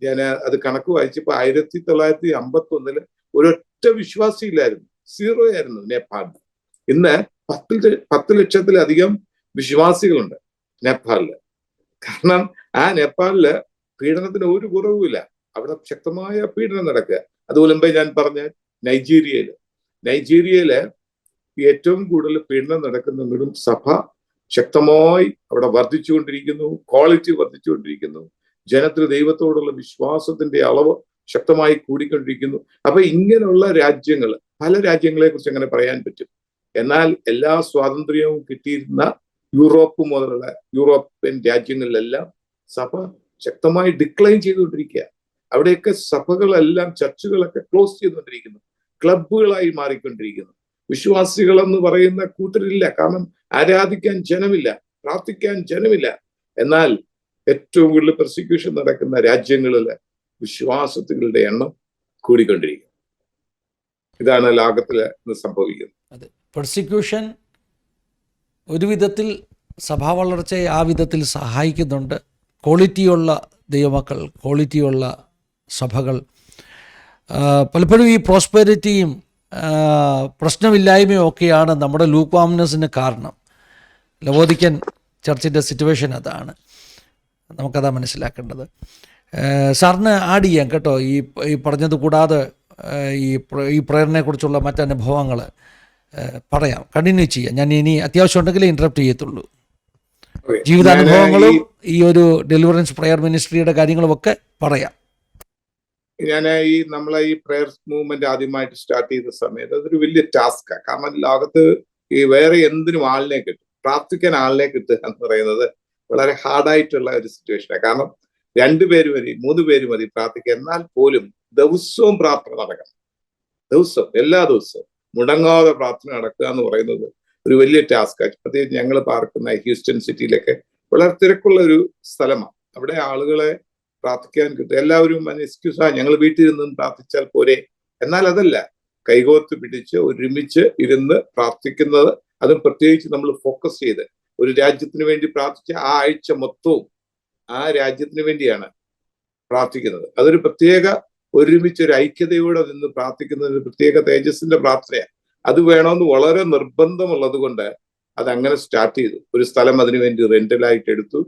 ഞാൻ അത് കണക്ക് വായിച്ചപ്പോ 1951 ഒരൊറ്റ വിശ്വാസിയില്ലായിരുന്നു, 0 ആയിരുന്നു നേപ്പാളിൽ. ഇന്ന് 10 ലക്ഷത്തിലധികം വിശ്വാസികളുണ്ട് നേപ്പാളില്. കാരണം നേപ്പാളില് പീഡനത്തിന് ഒരു കുറവുമില്ല. അവിടെ ശക്തമായ പീഡനം നടക്കുക. അതുപോലെ മുമ്പേ ഞാൻ പറഞ്ഞ നൈജീരിയയില് ഏറ്റവും കൂടുതൽ പീഡനം നടക്കുന്നെങ്കിലും സഭ ശക്തമായി അവിടെ വർദ്ധിച്ചുകൊണ്ടിരിക്കുന്നു, ക്വാളിറ്റി വർദ്ധിച്ചുകൊണ്ടിരിക്കുന്നു. ജനത്തിന് ദൈവത്തോടുള്ള വിശ്വാസത്തിന്റെ അളവ് ശക്തമായി കൂടിക്കൊണ്ടിരിക്കുന്നു. അപ്പൊ ഇങ്ങനെയുള്ള രാജ്യങ്ങൾ, പല രാജ്യങ്ങളെ കുറിച്ച് അങ്ങനെ പറയാൻ പറ്റും. എന്നാൽ എല്ലാ സ്വാതന്ത്ര്യവും കിട്ടിയിരുന്ന യൂറോപ്പ് മുതലുള്ള യൂറോപ്യൻ രാജ്യങ്ങളിലെല്ലാം സഭ ശക്തമായി ഡിക്ലൈൻ ചെയ്തുകൊണ്ടിരിക്കുക. അവിടെയൊക്കെ സഭകളെല്ലാം, ചർച്ചുകളൊക്കെ ക്ലോസ് ചെയ്തുകൊണ്ടിരിക്കുന്നു, ക്ലബുകളായി മാറിക്കൊണ്ടിരിക്കുന്നു. വിശ്വാസികൾ എന്ന് പറയുന്ന കൂട്ടരില്ല. കാരണം ആരാധിക്കാൻ ജനമില്ല, പ്രാർത്ഥിക്കാൻ ജനമില്ല. എന്നാൽ ഏറ്റവും കൂടുതൽ പെർസിക്യൂഷൻ നടക്കുന്ന രാജ്യങ്ങളില് വിശ്വാസികളുടെ എണ്ണം കൂടിക്കൊണ്ടിരിക്കും. ഇതാണ് ലോകത്തില് സംഭവിക്കുന്നത്. അതെ, പെർസിക്യൂഷൻ ഒരു വിധത്തിൽ സഭാ വളർച്ചയെ ആ വിധത്തിൽ സഹായിക്കുന്നുണ്ട്. ക്വാളിറ്റിയുള്ള ദൈവമക്കൾ, ക്വാളിറ്റിയുള്ള സഭകൾ. പലപ്പോഴും ഈ പ്രോസ്പെരിറ്റിയും പ്രശ്നമില്ലായ്മയും ഒക്കെയാണ് നമ്മുടെ ലൂക്ക്വാംനെസ്സിന് കാരണം. ലവോദിക്കൻ ചർച്ചിൻ്റെ സിറ്റുവേഷൻ അതാണ്. നമുക്കതാ മനസ്സിലാക്കേണ്ടത്. സാറിന് ആഡ് ചെയ്യാം കേട്ടോ, ഈ പറഞ്ഞത് കൂടാതെ ഈ പ്രേരണയെ കുറിച്ചുള്ള മറ്റനുഭവങ്ങൾ പറയാം, കണ്ടിന്യൂ ചെയ്യാം. ഞാൻ ഇനി അത്യാവശ്യം ഉണ്ടെങ്കിലേ ഇൻറ്ററപ്റ്റ് ചെയ്യത്തുള്ളൂ. ജീവിതാനുഭവങ്ങളും ഈ ഒരു ഡെലിവറൻസ് പ്രയർ മിനിസ്ട്രിയുടെ കാര്യങ്ങളും ഒക്കെ പറയാം. ഞാൻ നമ്മളെ ഈ പ്രയർ മൂവ്മെന്റ് ആദ്യമായിട്ട് സ്റ്റാർട്ട് ചെയ്ത സമയത്ത് അതൊരു വലിയ ടാസ്ക്കാണ്. കാരണം ലോകത്ത് വേറെ എന്തിനും ആളിനെ കിട്ടും, പ്രാർത്ഥിക്കാൻ ആളിനെ കിട്ടുക എന്ന് പറയുന്നത് വളരെ ഹാർഡായിട്ടുള്ള ഒരു സിറ്റുവേഷനാണ്. കാരണം 2 പേര് മതി, 3 പേര് മതി പ്രാർത്ഥിക്കാൻ. എന്നാൽ പോലും ദിവസവും പ്രാർത്ഥന നടക്കണം. എല്ലാ ദിവസവും മുടങ്ങാതെ പ്രാർത്ഥന നടക്കുക എന്ന് പറയുന്നത് ഒരു വലിയ ടാസ്ക്കാണ്. പ്രത്യേകിച്ച് ഞങ്ങൾ പാർക്കുന്ന ഹ്യൂസ്റ്റൺ സിറ്റിയിലൊക്കെ വളരെ തിരക്കുള്ള ഒരു സ്ഥലമാണ്. അവിടെ ആളുകളെ പ്രാർത്ഥിക്കാൻ കിട്ടും. എല്ലാവരും എക്സ്ക്യൂസാ, ഞങ്ങൾ വീട്ടിൽ നിന്നും പ്രാർത്ഥിച്ചാൽ പോരെ. എന്നാൽ അതല്ല, കൈകോർത്ത് പിടിച്ച് ഒരുമിച്ച് ഇരുന്ന് പ്രാർത്ഥിക്കുന്നത്, അതും പ്രത്യേകിച്ച് നമ്മൾ ഫോക്കസ് ചെയ്ത് ഒരു രാജ്യത്തിന് വേണ്ടി പ്രാർത്ഥിച്ച ആ ആഴ്ച മൊത്തവും ആ രാജ്യത്തിന് വേണ്ടിയാണ് പ്രാർത്ഥിക്കുന്നത്. അതൊരു പ്രത്യേക ഒരുമിച്ച് ഒരു ഐക്യതയോടെ നിന്ന് പ്രാർത്ഥിക്കുന്ന ഒരു പ്രത്യേക തേജസ്സിന്റെ പ്രാർത്ഥനയാണ്. അത് വേണമെന്ന് വളരെ നിർബന്ധമുള്ളത് കൊണ്ട് അതങ്ങനെ സ്റ്റാർട്ട് ചെയ്തു. ഒരു സ്ഥലം അതിനുവേണ്ടി റെന്റലായിട്ട് എടുത്തു,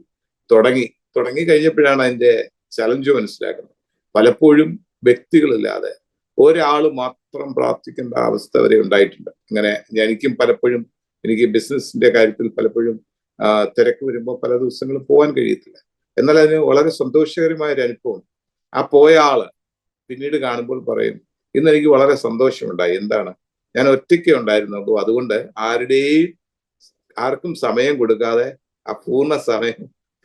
തുടങ്ങി കഴിഞ്ഞപ്പോഴാണ് അതിന്റെ ചലഞ്ച് മനസ്സിലാക്കുന്നത്. പലപ്പോഴും വ്യക്തികളില്ലാതെ ഒരാൾ മാത്രം പ്രാർത്ഥിക്കേണ്ട അവസ്ഥ വരെ ഉണ്ടായിട്ടുണ്ട്. അങ്ങനെ എനിക്കും പലപ്പോഴും എനിക്ക് ബിസിനസിന്റെ കാര്യത്തിൽ പലപ്പോഴും തിരക്ക് വരുമ്പോൾ പല ദിവസങ്ങളും പോകാൻ കഴിയത്തില്ല. എന്നാൽ അതിന് വളരെ സന്തോഷകരമായ ഒരു അനുഭവം. ആ പോയ ആള് പിന്നീട് കാണുമ്പോൾ പറയും, ഇന്ന് എനിക്ക് വളരെ സന്തോഷമുണ്ടായി. എന്താണ്, ഞാൻ ഒറ്റയ്ക്ക് ഉണ്ടായിരുന്നുള്ളൂ, അതുകൊണ്ട് ആർക്കും സമയം കൊടുക്കാതെ ആ പൂർണ്ണ സമയം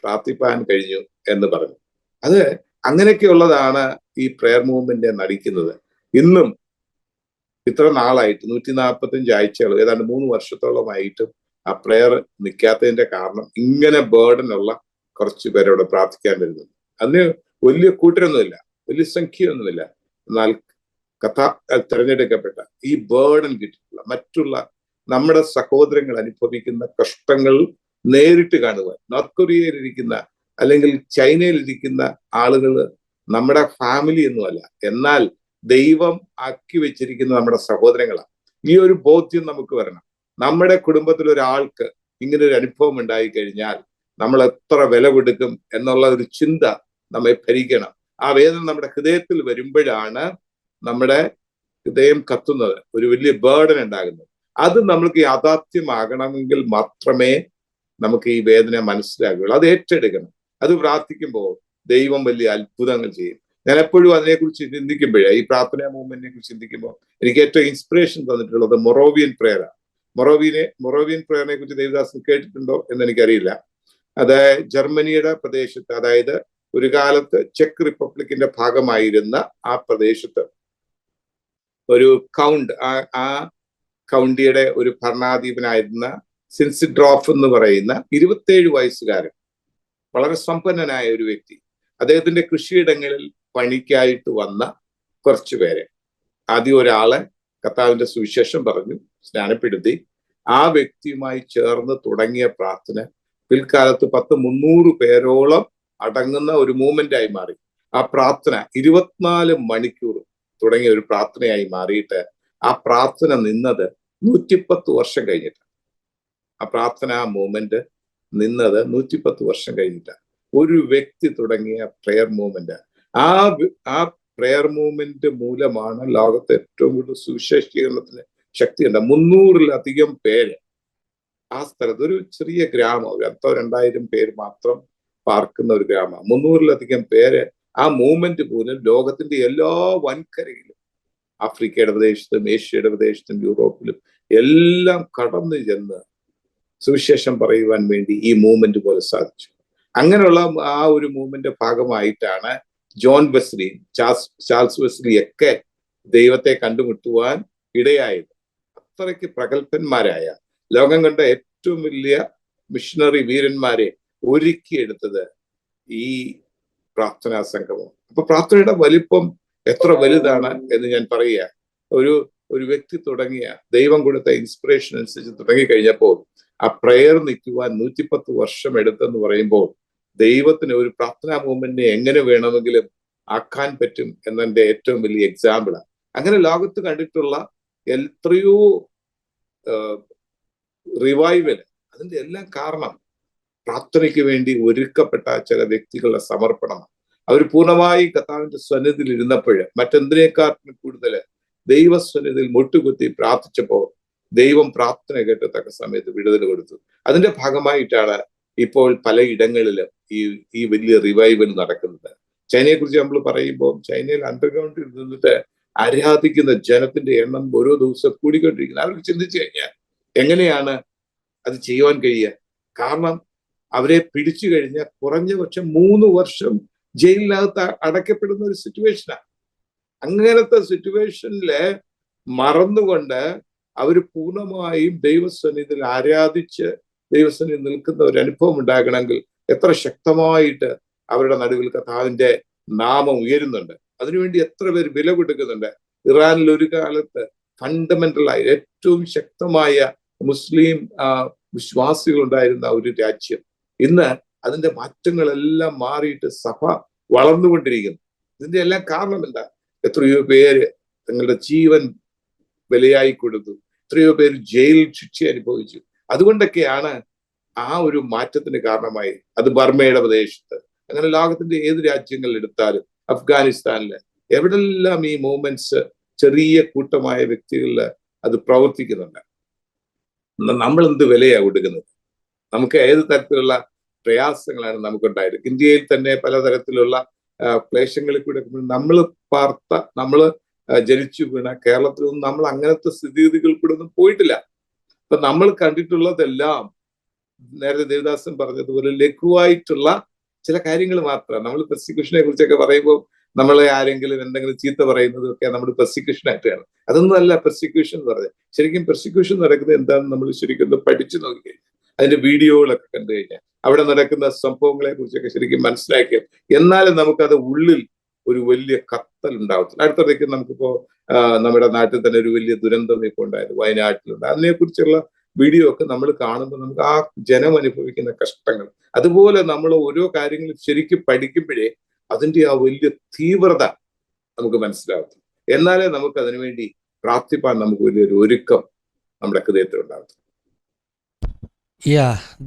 പ്രാർത്ഥിപ്പാൻ കഴിഞ്ഞു എന്ന് പറഞ്ഞു. അത് അങ്ങനെയൊക്കെയുള്ളതാണ് ഈ പ്രയർ മൂവ്മെന്റ് നടിക്കുന്നത്. ഇന്നും ഇത്ര നാളായിട്ട് 145 ആഴ്ചകൾ, ഏതാണ്ട് 3 വർഷത്തോളമായിട്ടും ആ പ്രയർ നിൽക്കാത്തതിന്റെ കാരണം ഇങ്ങനെ ബേർഡനുള്ള കുറച്ച് പേരവിടെ പ്രാർത്ഥിക്കാൻ വരുന്നുണ്ട്. അതിന് വലിയ കൂട്ടരൊന്നുമില്ല, വലിയ സംഖ്യയൊന്നുമില്ല. എന്നാൽ തിരഞ്ഞെടുക്കപ്പെട്ട ഈ ബേർഡൻ കിട്ടിയിട്ടുള്ള മറ്റുള്ള നമ്മുടെ സഹോദരങ്ങൾ അനുഭവിക്കുന്ന കഷ്ടങ്ങൾ നേരിട്ട് കാണുവാൻ. നോർത്ത് കൊറിയയിലിരിക്കുന്ന അല്ലെങ്കിൽ ചൈനയിലിരിക്കുന്ന ആളുകൾ നമ്മുടെ ഫാമിലി ഒന്നുമല്ല, എന്നാൽ ദൈവം ആക്കി വെച്ചിരിക്കുന്ന നമ്മുടെ സഹോദരങ്ങളാണ്. ഈ ഒരു ബോധ്യം നമുക്ക് വരണം. നമ്മുടെ കുടുംബത്തിൽ ഒരാൾക്ക് ഇങ്ങനെ ഒരു അനുഭവം ഉണ്ടായി കഴിഞ്ഞാൽ നമ്മൾ എത്ര വില കൊടുക്കും എന്നുള്ള ഒരു ചിന്ത നമ്മെ ഭരിക്കണം. ആ വേദന നമ്മുടെ ഹൃദയത്തിൽ വരുമ്പോഴാണ് നമ്മുടെ ഹൃദയം കത്തുന്നത്, ഒരു വലിയ ബേർഡൻ ഉണ്ടാകുന്നത്. അത് നമ്മൾക്ക് യാഥാർത്ഥ്യമാകണമെങ്കിൽ മാത്രമേ നമുക്ക് ഈ വേദന മനസ്സിലാകുകയുള്ളൂ. അത് ഏറ്റെടുക്കണം. അത് പ്രാർത്ഥിക്കുമ്പോൾ ദൈവം വലിയ അത്ഭുതങ്ങൾ ചെയ്യും. ഞാൻ എപ്പോഴും അതിനെക്കുറിച്ച് ചിന്തിക്കുമ്പോഴേ, ഈ പ്രാർത്ഥനാ മൂവ്മെന്റിനെ കുറിച്ച് ചിന്തിക്കുമ്പോൾ എനിക്ക് ഏറ്റവും ഇൻസ്പിറേഷൻ തന്നിട്ടുള്ളത് മൊറോവിയൻ പ്രേയറാണ്. മൊറോവിയൻ പ്രേയറിനെ കുറിച്ച് ദേവദാസ് കേട്ടിട്ടുണ്ടോ എന്ന് എനിക്കറിയില്ല. അത് ജർമ്മനിയുടെ പ്രദേശത്ത്, അതായത് ഒരു കാലത്ത് ചെക്ക് റിപ്പബ്ലിക്കിന്റെ ഭാഗമായിരുന്ന ആ പ്രദേശത്ത് ഒരു കൗണ്ട്, ആ കൗണ്ടിയുടെ ഒരു ഭരണാധിപനായിരുന്ന സിൻസിഡ്രോഫ് എന്ന് പറയുന്ന 27 വയസ്സുകാരൻ, വളരെ സമ്പന്നനായ ഒരു വ്യക്തി, അദ്ദേഹത്തിന്റെ കൃഷിയിടങ്ങളിൽ പണിക്കായിട്ട് വന്ന കുറച്ചു പേരെ ആദ്യം ഒരാളെ കർത്താവിന്റെ സുവിശേഷം പറഞ്ഞു, സ്നാനപ്പെടുത്തി. ആ വ്യക്തിയുമായി ചേർന്ന് തുടങ്ങിയ പ്രാർത്ഥന പിൽക്കാലത്ത് 300 പേരോളം അടങ്ങുന്ന ഒരു മൂവ്മെന്റായി മാറി. ആ പ്രാർത്ഥന 24 മണിക്കൂർ തുടങ്ങിയ ഒരു പ്രാർത്ഥനയായി മാറിയിട്ട് ആ പ്രാർത്ഥന നിന്നത് 110 വർഷം കഴിഞ്ഞിട്ട്. ആ പ്രാർത്ഥന മൂവ്മെന്റ് നിന്നത് 110 വർഷം കഴിഞ്ഞിട്ടാണ്. ഒരു വ്യക്തി തുടങ്ങിയ പ്രെയർ മൂവ്മെന്റ്, ആ പ്രെയർ മൂവ്മെന്റ് മൂലമാണ് ലോകത്തെ ഏറ്റവും കൂടുതൽ സുവിശേഷീകരണത്തിന് ശക്തിയുണ്ട്. 300-ലധികം പേര് ആ സ്ഥലത്ത്, ഒരു ചെറിയ ഗ്രാമം, 2,000 പേര് മാത്രം പാർക്കുന്ന ഒരു ഗ്രാമം, 300-ലധികം പേര് ആ മൂവ്മെന്റ് പോലും ലോകത്തിന്റെ എല്ലാ വൻകരയിലും, ആഫ്രിക്കയുടെ പ്രദേശത്തും ഏഷ്യയുടെ പ്രദേശത്തും യൂറോപ്പിലും എല്ലാം കടന്നു ചെന്ന് സുവിശേഷം പറയുവാൻ വേണ്ടി ഈ മൂവ്മെന്റ് പോലെ സാധിച്ചു. അങ്ങനെയുള്ള ആ ഒരു മൂവ്മെന്റ് ഭാഗമായിട്ടാണ് ജോൺ വെസ്ലി, ചാൾസ് വെസ്ലി ഒക്കെ ദൈവത്തെ കണ്ടുമുട്ടുവാൻ ഇടയായത്. അത്രയ്ക്ക് പ്രഗത്ഭന്മാരായ, ലോകം കണ്ട ഏറ്റവും വലിയ മിഷണറി വീരന്മാരെ ഒരുക്കിയെടുത്തത് ഈ പ്രാർത്ഥനാ സംഗമം. അപ്പൊ പ്രാർത്ഥനയുടെ വലിപ്പം എത്ര വലുതാണ് എന്ന് ഞാൻ പറയുക. ഒരു വ്യക്തി തുടങ്ങിയ, ദൈവം കൊടുത്ത ഇൻസ്പിറേഷൻ അനുസരിച്ച് തുടങ്ങിക്കഴിഞ്ഞപ്പോൾ ആ പ്രെയർ നിൽക്കുവാൻ 110 വർഷം എടുത്തെന്ന് പറയുമ്പോൾ ദൈവത്തിന് ഒരു പ്രാർത്ഥനാ മൂവ്മെന്റിനെ എങ്ങനെ വേണമെങ്കിലും ആക്കാൻ പറ്റും എന്നതിന്റെ ഏറ്റവും വലിയ എക്സാമ്പിളാണ്. അങ്ങനെ ലോകത്ത് കണ്ടിട്ടുള്ള എത്രയോ റിവൈവൽ, അതിന്റെ എല്ലാം കാരണം പ്രാർത്ഥനയ്ക്ക് വേണ്ടി ഒരുക്കപ്പെട്ട ചില വ്യക്തികളുടെ സമർപ്പണമാണ്. അവർ പൂർണ്ണമായി കർത്താവിന്റെ സന്നിധിയിൽ ഇരുന്നപ്പോൾ മറ്റെന്തിനേക്കാട്ടിലും കൂടുതൽ ദൈവസന്നിധിയിൽ മുട്ടുകുത്തി പ്രാർത്ഥിച്ചപ്പോൾ ദൈവം പ്രാർത്ഥന കേട്ടത്തക്ക സമയത്ത് വിടുതൽ കൊടുത്തു. അതിന്റെ ഭാഗമായിട്ടാണ് ഇപ്പോൾ പലയിടങ്ങളിലും ഈ വലിയ റിവൈവൽ നടക്കുന്നത്. ചൈനയെ കുറിച്ച് നമ്മൾ പറയുമ്പോൾ, ചൈനയിൽ അണ്ടർഗ്രൗണ്ടിൽ നിന്നിട്ട് ആരാധിക്കുന്ന ജനത്തിന്റെ എണ്ണം ഓരോ ദിവസം കൂടിക്കൊണ്ടിരിക്കുന്നത്. അവർക്ക് ചിന്തിച്ചു കഴിഞ്ഞാൽ എങ്ങനെയാണ് അത് ചെയ്യുവാൻ കഴിയുക? കാരണം അവരെ പിടിച്ചു കഴിഞ്ഞാൽ കുറഞ്ഞ പക്ഷം 3 വർഷം ജയിലിനകത്ത് അടയ്ക്കപ്പെടുന്ന ഒരു സിറ്റുവേഷനാണ്. അങ്ങനത്തെ സിറ്റുവേഷനില് മറന്നുകൊണ്ട് അവർ പൂർണ്ണമായും ദൈവസന്നിധിയിൽ ആരാധിച്ച് ദൈവസന്നിധിയിൽ നിൽക്കുന്ന ഒരു അനുഭവം ഉണ്ടാകണമെങ്കിൽ എത്ര ശക്തമായിട്ട് അവരുടെ നടുവിൽ കർത്താവിന്റെ നാമം ഉയരുന്നുണ്ട്. അതിനുവേണ്ടി എത്ര പേര് വില കൊടുക്കുന്നുണ്ട്. ഇറാനിൽ ഒരു കാലത്ത് ഫണ്ടമെന്റലായി ഏറ്റവും ശക്തമായ മുസ്ലിം വിശ്വാസികൾ ഉണ്ടായിരുന്ന ഒരു രാജ്യം, ഇന്ന് അതിന്റെ മാറ്റങ്ങളെല്ലാം മാറിയിട്ട് സഭ വളർന്നുകൊണ്ടിരിക്കുന്നു. ഇതിന്റെ എല്ലാം കാരണം എന്താ? എത്രയോ പേര് തങ്ങളുടെ ജീവൻ വിലയായി കൊടുത്തു, എത്രയോ പേര് ജയിൽ ശിക്ഷ അനുഭവിച്ചു. അതുകൊണ്ടൊക്കെയാണ് ആ ഒരു മാറ്റത്തിന് കാരണമായി. അത് ബർമയുടെ പ്രദേശത്ത്, അങ്ങനെ ലോകത്തിന്റെ ഏത് രാജ്യങ്ങളിൽ എടുത്താലും, അഫ്ഗാനിസ്ഥാനില്, എവിടെല്ലാം ഈ മൂവ്മെന്റ്സ് ചെറിയ കൂട്ടമായ വ്യക്തികളിൽ അത് പ്രവർത്തിക്കുന്നുണ്ട്. നമ്മൾ എന്ത് വിലയാണ് കൊടുക്കുന്നത്? നമുക്ക് ഏത് തരത്തിലുള്ള പ്രയാസങ്ങളാണ് നമുക്കുണ്ടായത്? ഇന്ത്യയിൽ തന്നെ പലതരത്തിലുള്ള ക്ലേശങ്ങളിൽ കൂടെ നമ്മൾ ജനിച്ചു വീണ കേരളത്തിലൊന്നും നമ്മൾ അങ്ങനത്തെ സ്ഥിതിഗതികൾ കൂടെ ഒന്നും പോയിട്ടില്ല. അപ്പൊ നമ്മൾ കണ്ടിട്ടുള്ളതെല്ലാം നേരത്തെ ദേവദാസൻ പറഞ്ഞതുപോലെ ലഘുവായിട്ടുള്ള ചില കാര്യങ്ങൾ മാത്രമാണ്. നമ്മൾ പെർസിക്യൂഷനെ കുറിച്ചൊക്കെ പറയുമ്പോൾ നമ്മളെ ആരെങ്കിലും എന്തെങ്കിലും ചീത്ത പറയുന്നതൊക്കെ നമ്മൾ പെർസിക്യൂഷൻ ആയിട്ടാണ്. അതൊന്നും അല്ല പെർസിക്യൂഷൻ എന്ന് പറഞ്ഞത്. ശരിക്കും പെർസിക്യൂഷൻ നടക്കുന്നത് എന്താണെന്ന് നമ്മൾ ശരിക്കും പഠിച്ചു നോക്കി കഴിഞ്ഞാൽ, അതിന്റെ വീഡിയോകളൊക്കെ കണ്ടു കഴിഞ്ഞാൽ, അവിടെ നടക്കുന്ന സംഭവങ്ങളെ കുറിച്ചൊക്കെ ശരിക്കും മനസ്സിലാക്കിയാൽ, എന്നാലും നമുക്കത് ഉള്ളിൽ ഒരു വലിയ കത്തൽ ഉണ്ടാവത്തില്ല. അടുത്തിടയ്ക്ക് നമുക്കിപ്പോ നമ്മുടെ നാട്ടിൽ തന്നെ ഒരു വലിയ ദുരന്തം ഇപ്പോൾ ഉണ്ടായത് വയനാട്ടിലുണ്ട്. അതിനെക്കുറിച്ചുള്ള വീഡിയോ ഒക്കെ നമ്മൾ കാണുമ്പോൾ നമുക്ക് ആ ജനം അനുഭവിക്കുന്ന കഷ്ടങ്ങൾ, അതുപോലെ നമ്മൾ ഓരോ കാര്യങ്ങളും ശരിക്കും പഠിക്കുമ്പോഴേ അതിന്റെ ആ വലിയ തീവ്രത നമുക്ക് മനസ്സിലാവും. എന്നാലേ നമുക്ക് അതിനുവേണ്ടി പ്രാർത്ഥിപ്പാൻ നമുക്ക് വലിയൊരു ഒരുക്കം നമ്മുടെ ഹൃദയത്തിൽ ഉണ്ടാകും.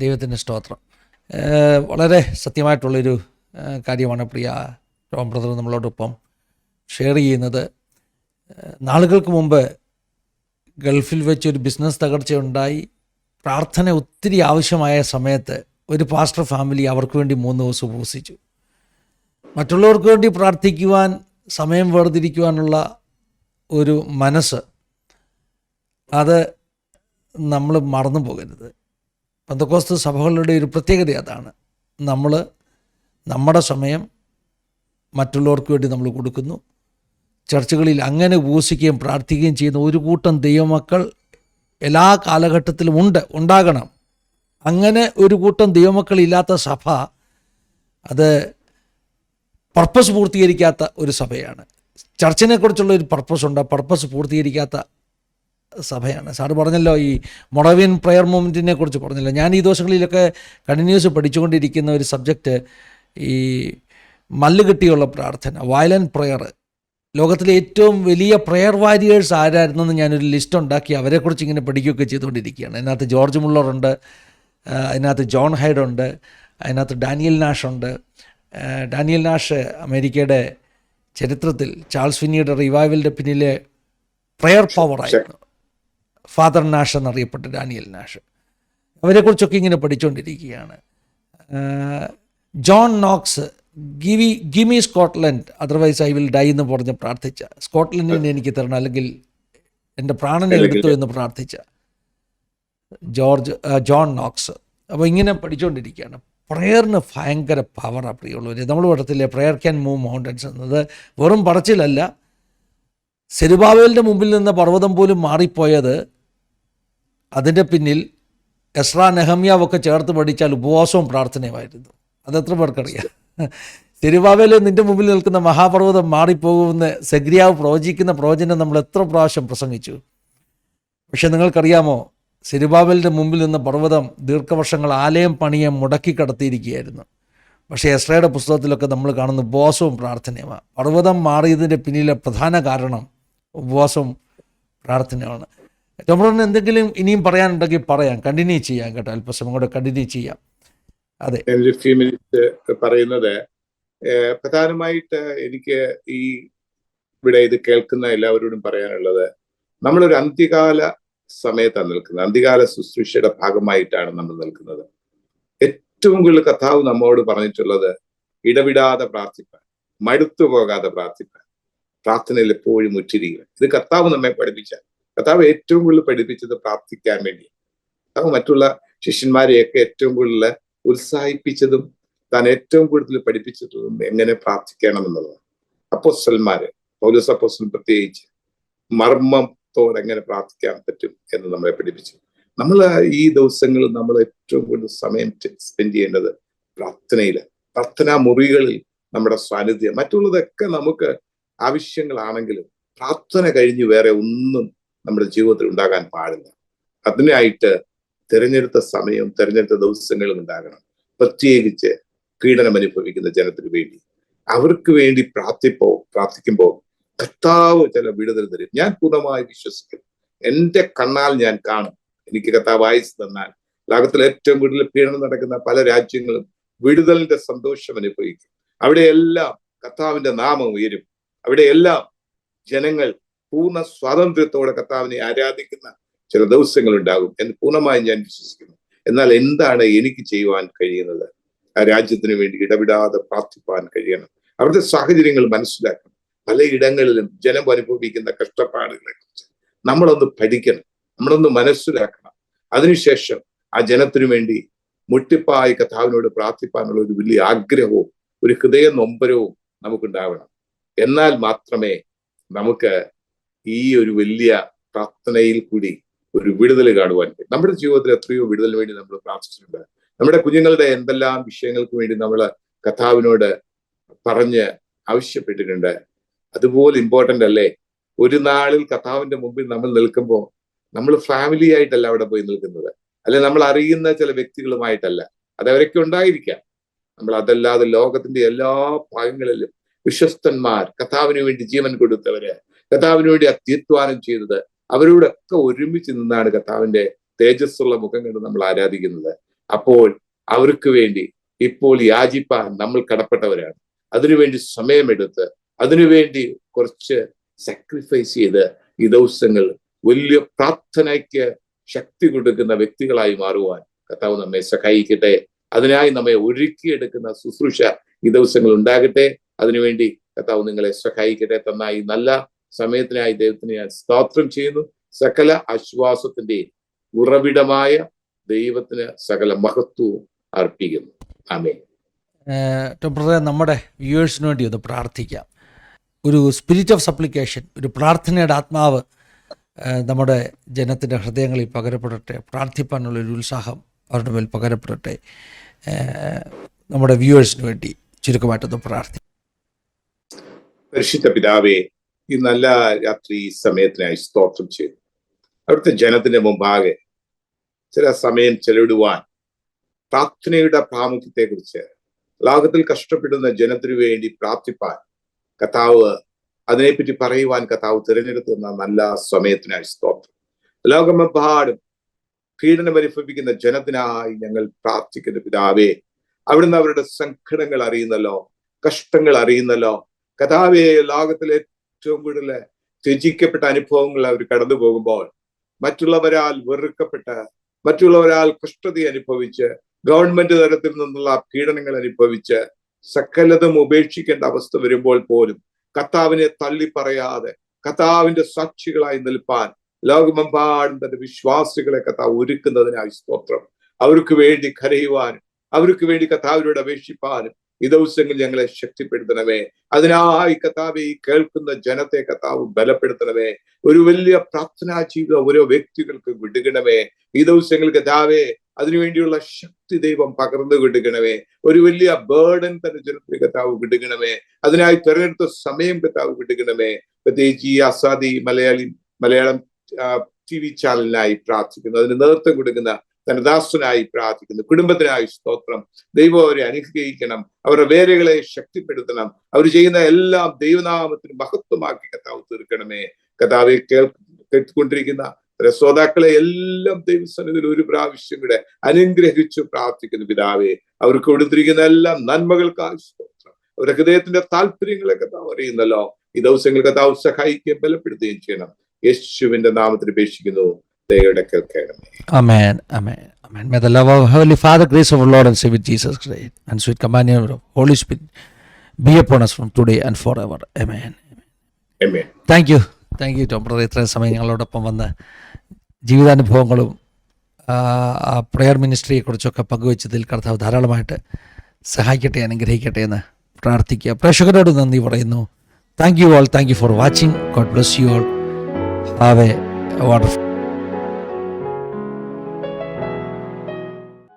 ദൈവത്തിൻ്റെ സ്തോത്രം. വളരെ സത്യമായിട്ടുള്ളൊരു കാര്യമാണ് പ്രിയ ടോം ബ്രദർ നമ്മളോടൊപ്പം ഷെയർ ചെയ്യുന്നത്. നാളുകൾക്ക് മുമ്പ് ഗൾഫിൽ വെച്ചൊരു ബിസിനസ് തകർച്ചയുണ്ടായി. പ്രാർത്ഥന ഒത്തിരി ആവശ്യമായ സമയത്ത് ഒരു പാസ്റ്റർ ഫാമിലി അവർക്ക് വേണ്ടി 3 ദിവസം ഉപവസിച്ചു. മറ്റുള്ളവർക്ക് വേണ്ടി പ്രാർത്ഥിക്കുവാൻ സമയം വേർതിരിക്കുവാനുള്ള ഒരു മനസ്സ്, അത് നമ്മൾ മറന്നു പോകരുത്. പെന്തക്കോസ്ത് സഭകളുടെ ഒരു പ്രത്യേകത അതാണ്. നമ്മൾ നമ്മുടെ സമയം മറ്റുള്ളവർക്ക് വേണ്ടി നമ്മൾ കൊടുക്കുന്നു. ചർച്ചകളിൽ അങ്ങനെ ഉപവസിക്കുകയും പ്രാർത്ഥിക്കുകയും ചെയ്യുന്ന ഒരു കൂട്ടം ദൈവമക്കൾ എല്ലാ കാലഘട്ടത്തിലും ഉണ്ടാകണം. അങ്ങനെ ഒരു കൂട്ടം ദൈവമക്കളില്ലാത്ത സഭ അത് പർപ്പസ് പൂർത്തീകരിക്കാത്ത ഒരു സഭയാണ്. ചർച്ചിനെക്കുറിച്ചുള്ള ഒരു പർപ്പസ് ഉണ്ട്, പർപ്പസ് പൂർത്തീകരിക്കാത്ത സഭയാണ്. സാറ് പറഞ്ഞല്ലോ ഈ മൊറവിയൻ പ്രെയർ മൂവ്മെൻറ്റിനെ കുറിച്ച് പറഞ്ഞല്ലോ. ഞാൻ ഈ ദിവസങ്ങളിലൊക്കെ കണ്ടിന്യൂസ് പഠിച്ചുകൊണ്ടിരിക്കുന്ന ഒരു സബ്ജക്റ്റ് ഈ മല്ലുകെട്ടിയുള്ള പ്രാർത്ഥന, വയലൻറ്റ് പ്രെയർ. ലോകത്തിലെ ഏറ്റവും വലിയ പ്രെയർ വാരിയേഴ്സ് ആരായിരുന്നെന്ന് ഞാനൊരു ലിസ്റ്റ് ഉണ്ടാക്കി അവരെക്കുറിച്ച് ഇങ്ങനെ പഠിക്കുകയൊക്കെ ചെയ്തുകൊണ്ടിരിക്കുകയാണ്. അതിനകത്ത് ജോർജ് മുള്ളറുണ്ട്, അതിനകത്ത് ജോൺ ഹൈഡ് ഉണ്ട്, അതിനകത്ത് ഡാനിയൽ നാഷ് ഉണ്ട്. ഡാനിയൽ നാഷ് അമേരിക്കയുടെ ചരിത്രത്തിൽ ചാൾസ് ഫിന്നിയുടെ റിവൈവലിൻ്റെ പിന്നിലെ പ്രെയർ പവറായിരുന്നു. ഫാദർ നാഷ് എന്നറിയപ്പെട്ട ഡാനിയൽ നാഷ്. അവരെക്കുറിച്ചൊക്കെ ഇങ്ങനെ പഠിച്ചുകൊണ്ടിരിക്കുകയാണ്. John Knox, gimme Scotland otherwise I will die എന്ന് പറഞ്ഞ് പ്രാർത്ഥിച്ച, സ്കോട്ട്ലൻഡിനെ എനിക്ക് തരണം അല്ലെങ്കിൽ എൻ്റെ പ്രാണനെ എടുത്തു എന്ന് പ്രാർത്ഥിച്ച ജോൺ നോക്സ്. അപ്പോൾ ഇങ്ങനെ പഠിച്ചുകൊണ്ടിരിക്കുകയാണ്. പ്രെയറിന് ഭയങ്കര പവറാണ് പ്രിയമുള്ളവർ. നമ്മൾ പഠത്തില്ലേ പ്രെയർ ക്യാൻ മൂവ് മൗണ്ടൻസ് എന്നത് വെറും പറച്ചിലല്ല. സെരുബാബേലിൻ്റെ മുമ്പിൽ നിന്ന് പർവ്വതം പോലും മാറിപ്പോയത് അതിൻ്റെ പിന്നിൽ എസ്രാ നെഹമ്യാവൊക്കെ ചേർത്ത് പഠിച്ചാൽ ഉപവാസവും പ്രാർത്ഥനയുമായിരുന്നു. അതെത്ര പേർക്കറിയാം? സെരുബാബേൽ നിൻ്റെ മുമ്പിൽ നിൽക്കുന്ന മഹാപർവ്വതം മാറിപ്പോകുമെന്ന് സെഗ്രിയാവ് പ്രവചിക്കുന്ന പ്രവചനം നമ്മൾ എത്ര പ്രാവശ്യം പ്രസംഗിച്ചു. പക്ഷെ നിങ്ങൾക്കറിയാമോ, സെരുബാബേലിൻ്റെ മുമ്പിൽ നിന്ന് പർവ്വതം ദീർഘവർഷങ്ങൾ ആലയം പണിയെ മുടക്കി കടത്തിയിരിക്കുകയായിരുന്നു. പക്ഷേ എസ്രയുടെ പുസ്തകത്തിലൊക്കെ നമ്മൾ കാണുന്ന ഉപവാസവും പ്രാർത്ഥനയുമാണ്. പർവ്വതം മാറിയതിൻ്റെ പിന്നിലെ പ്രധാന കാരണം ഉപവാസവും പ്രാർത്ഥനയാണ്. നമ്മളൊന്ന് എന്തെങ്കിലും ഇനിയും പറയാനുണ്ടെങ്കിൽ പറയാം, കണ്ടിന്യൂ ചെയ്യാം കേട്ടോ. അല്പസമയം കൂടെ കണ്ടിന്യൂ ചെയ്യാം. അതെ, ഫ്യൂ മിനിറ്റ്സ് പറയുന്നത് പ്രധാനമായിട്ട് എനിക്ക് ഇവിടെ ഇത് കേൾക്കുന്ന എല്ലാവരോടും പറയാനുള്ളത്, നമ്മളൊരു അന്ത്യകാല സമയത്താണ് നിൽക്കുന്നത്. അന്ത്യകാല ശുശ്രൂഷയുടെ ഭാഗമായിട്ടാണ് നമ്മൾ നിൽക്കുന്നത്. ഏറ്റവും കൂടുതൽ കർത്താവ് നമ്മോട് പറഞ്ഞിട്ടുള്ളത് ഇടവിടാതെ പ്രാർത്ഥിപ്പാൻ, മടുത്തു പോകാതെ പ്രാർത്ഥിപ്പാൻ, പ്രാർത്ഥനയിൽ എപ്പോഴും ഉറ്റിരിക്കുക. ഇത് കർത്താവ് നമ്മെ പഠിപ്പിച്ച, കർത്താവ് ഏറ്റവും കൂടുതൽ പഠിപ്പിച്ചത് പ്രാർത്ഥിക്കാൻ വേണ്ടി. കർത്താവ് മറ്റുള്ള ശിഷ്യന്മാരെയൊക്കെ ഏറ്റവും കൂടുതൽ ഉത്സാഹിപ്പിച്ചതും താൻ ഏറ്റവും കൂടുതൽ പഠിപ്പിച്ചിട്ടുള്ളതും എങ്ങനെ പ്രാർത്ഥിക്കണം എന്നുള്ളതാണ്. അപ്പോസ്തലന്മാര്, പൗലോസ് അപ്പോസ്തലൻ പ്രത്യേകിച്ച് മർമ്മത്തോടെ എങ്ങനെ പ്രാർത്ഥിക്കാൻ പറ്റും എന്ന് നമ്മളെ പഠിപ്പിച്ചു. നമ്മൾ ഈ ദിവസങ്ങളിൽ നമ്മൾ ഏറ്റവും കൂടുതൽ സമയം സ്പെൻഡ് ചെയ്യേണ്ടത് പ്രാർത്ഥനയില്, പ്രാർത്ഥനാ മുറികളിൽ നമ്മുടെ സാന്നിധ്യം. മറ്റുള്ളതൊക്കെ നമുക്ക് ആവശ്യങ്ങളാണെങ്കിലും പ്രാർത്ഥന കഴിഞ്ഞ് വേറെ ഒന്നും നമ്മുടെ ജീവിതത്തിൽ ഉണ്ടാകാൻ പാടില്ല. അതിനായിട്ട് തിരഞ്ഞെടുത്ത സമയവും തിരഞ്ഞെടുത്ത ദിവസങ്ങളും ഉണ്ടാകണം. പ്രത്യേകിച്ച് പീഡനം അനുഭവിക്കുന്ന ജനത്തിന് വേണ്ടി, അവർക്ക് വേണ്ടി പ്രാർത്ഥിക്കുമ്പോൾ കർത്താവ് ചില വിടുതൽ തരും. ഞാൻ പൂർണ്ണമായി വിശ്വസിക്കുന്നു. എൻ്റെ കണ്ണാൽ ഞാൻ കാണും. എനിക്ക് കർത്താവ് ആയുസ് തന്നാൽ ലോകത്തിൽ ഏറ്റവും കൂടുതൽ പീഡനം നടക്കുന്ന പല രാജ്യങ്ങളും വിടുതലിന്റെ സന്തോഷം അനുഭവിക്കും. അവിടെയെല്ലാം കർത്താവിന്റെ നാമം ഉയരും. അവിടെയെല്ലാം ജനങ്ങൾ പൂർണ്ണ സ്വാതന്ത്ര്യത്തോടെ കർത്താവിനെ ആരാധിക്കുന്ന ചില ദിവസങ്ങൾ ഉണ്ടാകും എന്ന് പൂർണ്ണമായും ഞാൻ വിശ്വസിക്കുന്നു. എന്നാൽ എന്താണ് എനിക്ക് ചെയ്യുവാൻ കഴിയുന്നത്? ആ രാജ്യത്തിന് വേണ്ടി ഇടവിടാതെ പ്രാർത്ഥിപ്പാൻ കഴിയണം. അവിടുത്തെ സാഹചര്യങ്ങൾ മനസ്സിലാക്കണം. പലയിടങ്ങളിലും ജനം അനുഭവിക്കുന്ന കഷ്ടപ്പാടുകളെ കുറിച്ച് നമ്മളൊന്ന് പഠിക്കണം, നമ്മളൊന്ന് മനസ്സിലാക്കണം. അതിനുശേഷം ആ ജനത്തിനു വേണ്ടി മുട്ടിപ്പായി കർത്താവിനോട് പ്രാർത്ഥിപ്പാനുള്ള ഒരു വലിയ ആഗ്രഹവും ഒരു ഹൃദയ നൊമ്പരവും നമുക്കുണ്ടാവണം. എന്നാൽ മാത്രമേ നമുക്ക് ഈ ഒരു വലിയ പ്രാർത്ഥനയിൽ കൂടി ഒരു വിടുതൽ കാണുവാൻ കഴിയും. നമ്മുടെ ജീവിതത്തിൽ എത്രയോ വിടുതലിന് വേണ്ടി നമ്മൾ പ്രാർത്ഥിച്ചിട്ടുണ്ട്. നമ്മുടെ കുഞ്ഞുങ്ങളുടെ എന്തെല്ലാം വിഷയങ്ങൾക്ക് വേണ്ടി നമ്മൾ കർത്താവിനോട് പറഞ്ഞ് ആവശ്യപ്പെട്ടിട്ടുണ്ട്. അതുപോലെ ഇമ്പോർട്ടന്റ് അല്ലേ? ഒരു നാളിൽ കർത്താവിന്റെ മുമ്പിൽ നമ്മൾ നിൽക്കുമ്പോൾ നമ്മൾ ഫാമിലി ആയിട്ടല്ല അവിടെ പോയി നിൽക്കുന്നത്, അല്ലെ നമ്മൾ അറിയുന്ന ചില വ്യക്തികളുമായിട്ടല്ല. അത് അവരൊക്കെ ഉണ്ടായിരിക്കാം. നമ്മൾ അതല്ലാതെ ലോകത്തിന്റെ എല്ലാ ഭാഗങ്ങളിലും വിശ്വസ്തന്മാർ, കർത്താവിന് വേണ്ടി ജീവൻ കൊടുത്തവര്, കർത്താവിന് വേണ്ടി അത്യുത്വാനം ചെയ്തത്, അവരോടൊക്കെ ഒരുമിച്ച് നിന്നാണ് കർത്താവിന്റെ തേജസ്സുള്ള മുഖം കണ്ട് നമ്മൾ ആരാധിക്കുന്നത്. അപ്പോൾ അവർക്ക് വേണ്ടി ഇപ്പോൾ യാചിപ്പാൻ നമ്മൾ കടപ്പെട്ടവരാണ്. അതിനുവേണ്ടി സമയമെടുത്ത്, അതിനുവേണ്ടി കുറച്ച് സാക്രിഫൈസ് ചെയ്ത് ഈ ദിവസങ്ങൾ വലിയ പ്രാർത്ഥനയ്ക്ക് ശക്തി കൊടുക്കുന്ന വ്യക്തികളായി മാറുവാൻ കർത്താവ് നമ്മെ സഹായിക്കട്ടെ. അതിനായി നമ്മെ ഒരുക്കിയെടുക്കുന്ന ശുശ്രൂഷ ഈ ദിവസങ്ങൾ ഉണ്ടാകട്ടെ. അതിനുവേണ്ടി കർത്താവ് നിങ്ങളെ സഹായിക്കട്ടെ. തന്ന ഈ നല്ല സമയത്തിനായി ദൈവത്തിന് ഞാൻ സ്തോത്രം ചെയ്യുന്നു. സകല ആശ്വാസത്തിന്റെയും ഉറവിടമായ ദൈവത്തിന് സകല മഹത്വവും അർപ്പിക്കുന്നു. ആമേൻ. ടോം ബ്രദറെ, നമ്മുടെ വ്യൂവേഴ്സിന് വേണ്ടി ഒന്ന് പ്രാർത്ഥിക്കാം. ഒരു സ്പിരിറ്റ് ഓഫ് സപ്ലിക്കേഷൻ, ഒരു പ്രാർത്ഥനയുടെ ആത്മാവ് നമ്മുടെ ജനത്തിൻ്റെ ഹൃദയങ്ങളിൽ പകരപ്പെടട്ടെ. പ്രാർത്ഥിപ്പാനുള്ളൊരു ഉത്സാഹം അവരുടെ മേൽ പകരപ്പെടട്ടെ. നമ്മുടെ വ്യൂവേഴ്സിന് വേണ്ടി ചുരുക്കമായിട്ടൊന്ന് പ്രാർത്ഥിക്കാം. പരിശുദ്ധ പിതാവേ, ഈ നല്ല രാത്രി സമയത്തിനായി സ്തോത്രം ചെയ്തു. അവിടുത്തെ ജനത്തിന്റെ മുമ്പാകെ ചില സമയം ചെലവിടുവാൻ പ്രാർത്ഥനയുടെ പ്രാമുഖ്യത്തെക്കുറിച്ച്, ലോകത്തിൽ കഷ്ടപ്പെടുന്ന ജനത്തിനു വേണ്ടി പ്രാർത്ഥിപ്പാൻ കർത്താവ്, അതിനെപ്പറ്റി പറയുവാൻ കർത്താവ് തിരഞ്ഞെടുത്തുന്ന നല്ല സമയത്തിനായി സ്തോത്രം. ലോകമെമ്പാടും പീഡനം അനുഭവിക്കുന്ന ജനത്തിനായി ഞങ്ങൾ പ്രാർത്ഥിക്കുന്ന പിതാവേ, അവിടുന്ന് അവരുടെ സങ്കടങ്ങൾ അറിയുന്നല്ലോ, കഷ്ടങ്ങൾ അറിയുന്നല്ലോ. കർത്താവേ, ലോകത്തിലെ ഏറ്റവും കൂടുതൽ ത്യജിക്കപ്പെട്ട അനുഭവങ്ങൾ അവർ കടന്നു പോകുമ്പോൾ, മറ്റുള്ളവരാൽ വെറുക്കപ്പെട്ട്, മറ്റുള്ളവരാൽ കഷ്ടത അനുഭവിച്ച്, ഗവൺമെന്റ് തലത്തിൽ നിന്നുള്ള പീഡനങ്ങൾ അനുഭവിച്ച്, സകലതും ഉപേക്ഷിക്കേണ്ട അവസ്ഥ വരുമ്പോൾ പോലും കർത്താവിനെ തള്ളി പറയാതെ കർത്താവിന്റെ സാക്ഷികളായി നിൽപ്പാൻ ലോകമെമ്പാടും തന്റെ വിശ്വാസികളെ കർത്താവ് ഒരുക്കുന്നതിനായി സ്തോത്രം. അവർക്ക് വേണ്ടി കരയുവാനും അവർക്ക് വേണ്ടി കർത്താവിനോട് അപേക്ഷിപ്പാനും ഈ ദിവസങ്ങൾ ഞങ്ങളെ ശക്തിപ്പെടുത്തണമേ. അതിനായി കർത്താവെ ഈ കേൾക്കുന്ന ജനത്തെ കർത്താവ് ബലപ്പെടുത്തണമേ. ഒരു വലിയ പ്രാർത്ഥനാ ജീവിതം ഓരോ വ്യക്തികൾക്ക് വിടുകണമേ. ഈ ദിവസങ്ങൾ കർത്താവെ അതിനുവേണ്ടിയുള്ള ശക്തി ദൈവം പകർന്നു വിടുകണമേ. ഒരു വലിയ ബേർഡൻ തന്നെ ജനത്തിന് കർത്താവ് വിടുകണമേ. അതിനായി തെരഞ്ഞെടുത്ത സമയം കർത്താവ് വിടുകണമേ. പ്രത്യേകിച്ച് ഈ ആസാദി മലയാളം TV ചാനലിനായി പ്രാർത്ഥിക്കുന്നു. അതിന് നേതൃത്വം കൊടുക്കുന്ന തന്റെ ദാസനായി പ്രാർത്ഥിക്കുന്നു. കുടുംബത്തിനായി സ്തോത്രം. ദൈവം അവരെ അനുഗ്രഹിക്കണം, അവരുടെ വേരുകളെ ശക്തിപ്പെടുത്തണം. അവർ ചെയ്യുന്ന എല്ലാം ദൈവനാമത്തിന് മഹത്വമാക്കി കർത്താവ് തീർക്കണമേ. കർത്താവെ കേട്ടുകൊണ്ടിരിക്കുന്ന ശ്രോതാക്കളെ എല്ലാം ദൈവസന്നിധിയിൽ ഒരു പ്രാവശ്യം കൂടെ അനുഗ്രഹിച്ചു പ്രാർത്ഥിക്കുന്നു പിതാവേ. അവർക്ക് കൊടുത്തിരിക്കുന്ന എല്ലാ നന്മകൾക്കായി സ്തോത്രം. അവരുടെ ഹൃദയത്തിന്റെ താല്പര്യങ്ങളെ കർത്താവ് അറിയുന്നല്ലോ. ഈ ദിവസങ്ങൾ കർത്താവ് സഹായിക്കുകയും ബലപ്പെടുത്തുകയും ചെയ്യണം. യേശുവിന്റെ നാമത്തിൽ അപേക്ഷിക്കുന്നു. Amen, amen, amen. May the love of Heavenly Father, grace of our Lord and Savior Jesus Christ, and sweet companion of Holy Spirit be upon us from today and forever. Amen. Amen. Thank you, Tom brother. ഇത്രയും സമയം ഞങ്ങളോടൊപ്പം വന്ന് ജീവിതാനുഭവങ്ങളും പ്രെയർ മിനിസ്ട്രിയെക്കുറിച്ചൊക്കെ പങ്കുവച്ചതിൽ കർത്താവ് ധാരാളമായിട്ട് സഹായിക്കട്ടെ, അനുഗ്രഹിക്കട്ടെ എന്ന് പ്രാർത്ഥിക്കുക. പ്രേക്ഷകരോട് നന്ദി പറയുന്നു. Thank you all. Thank you for watching. God bless you all. Have a wonderful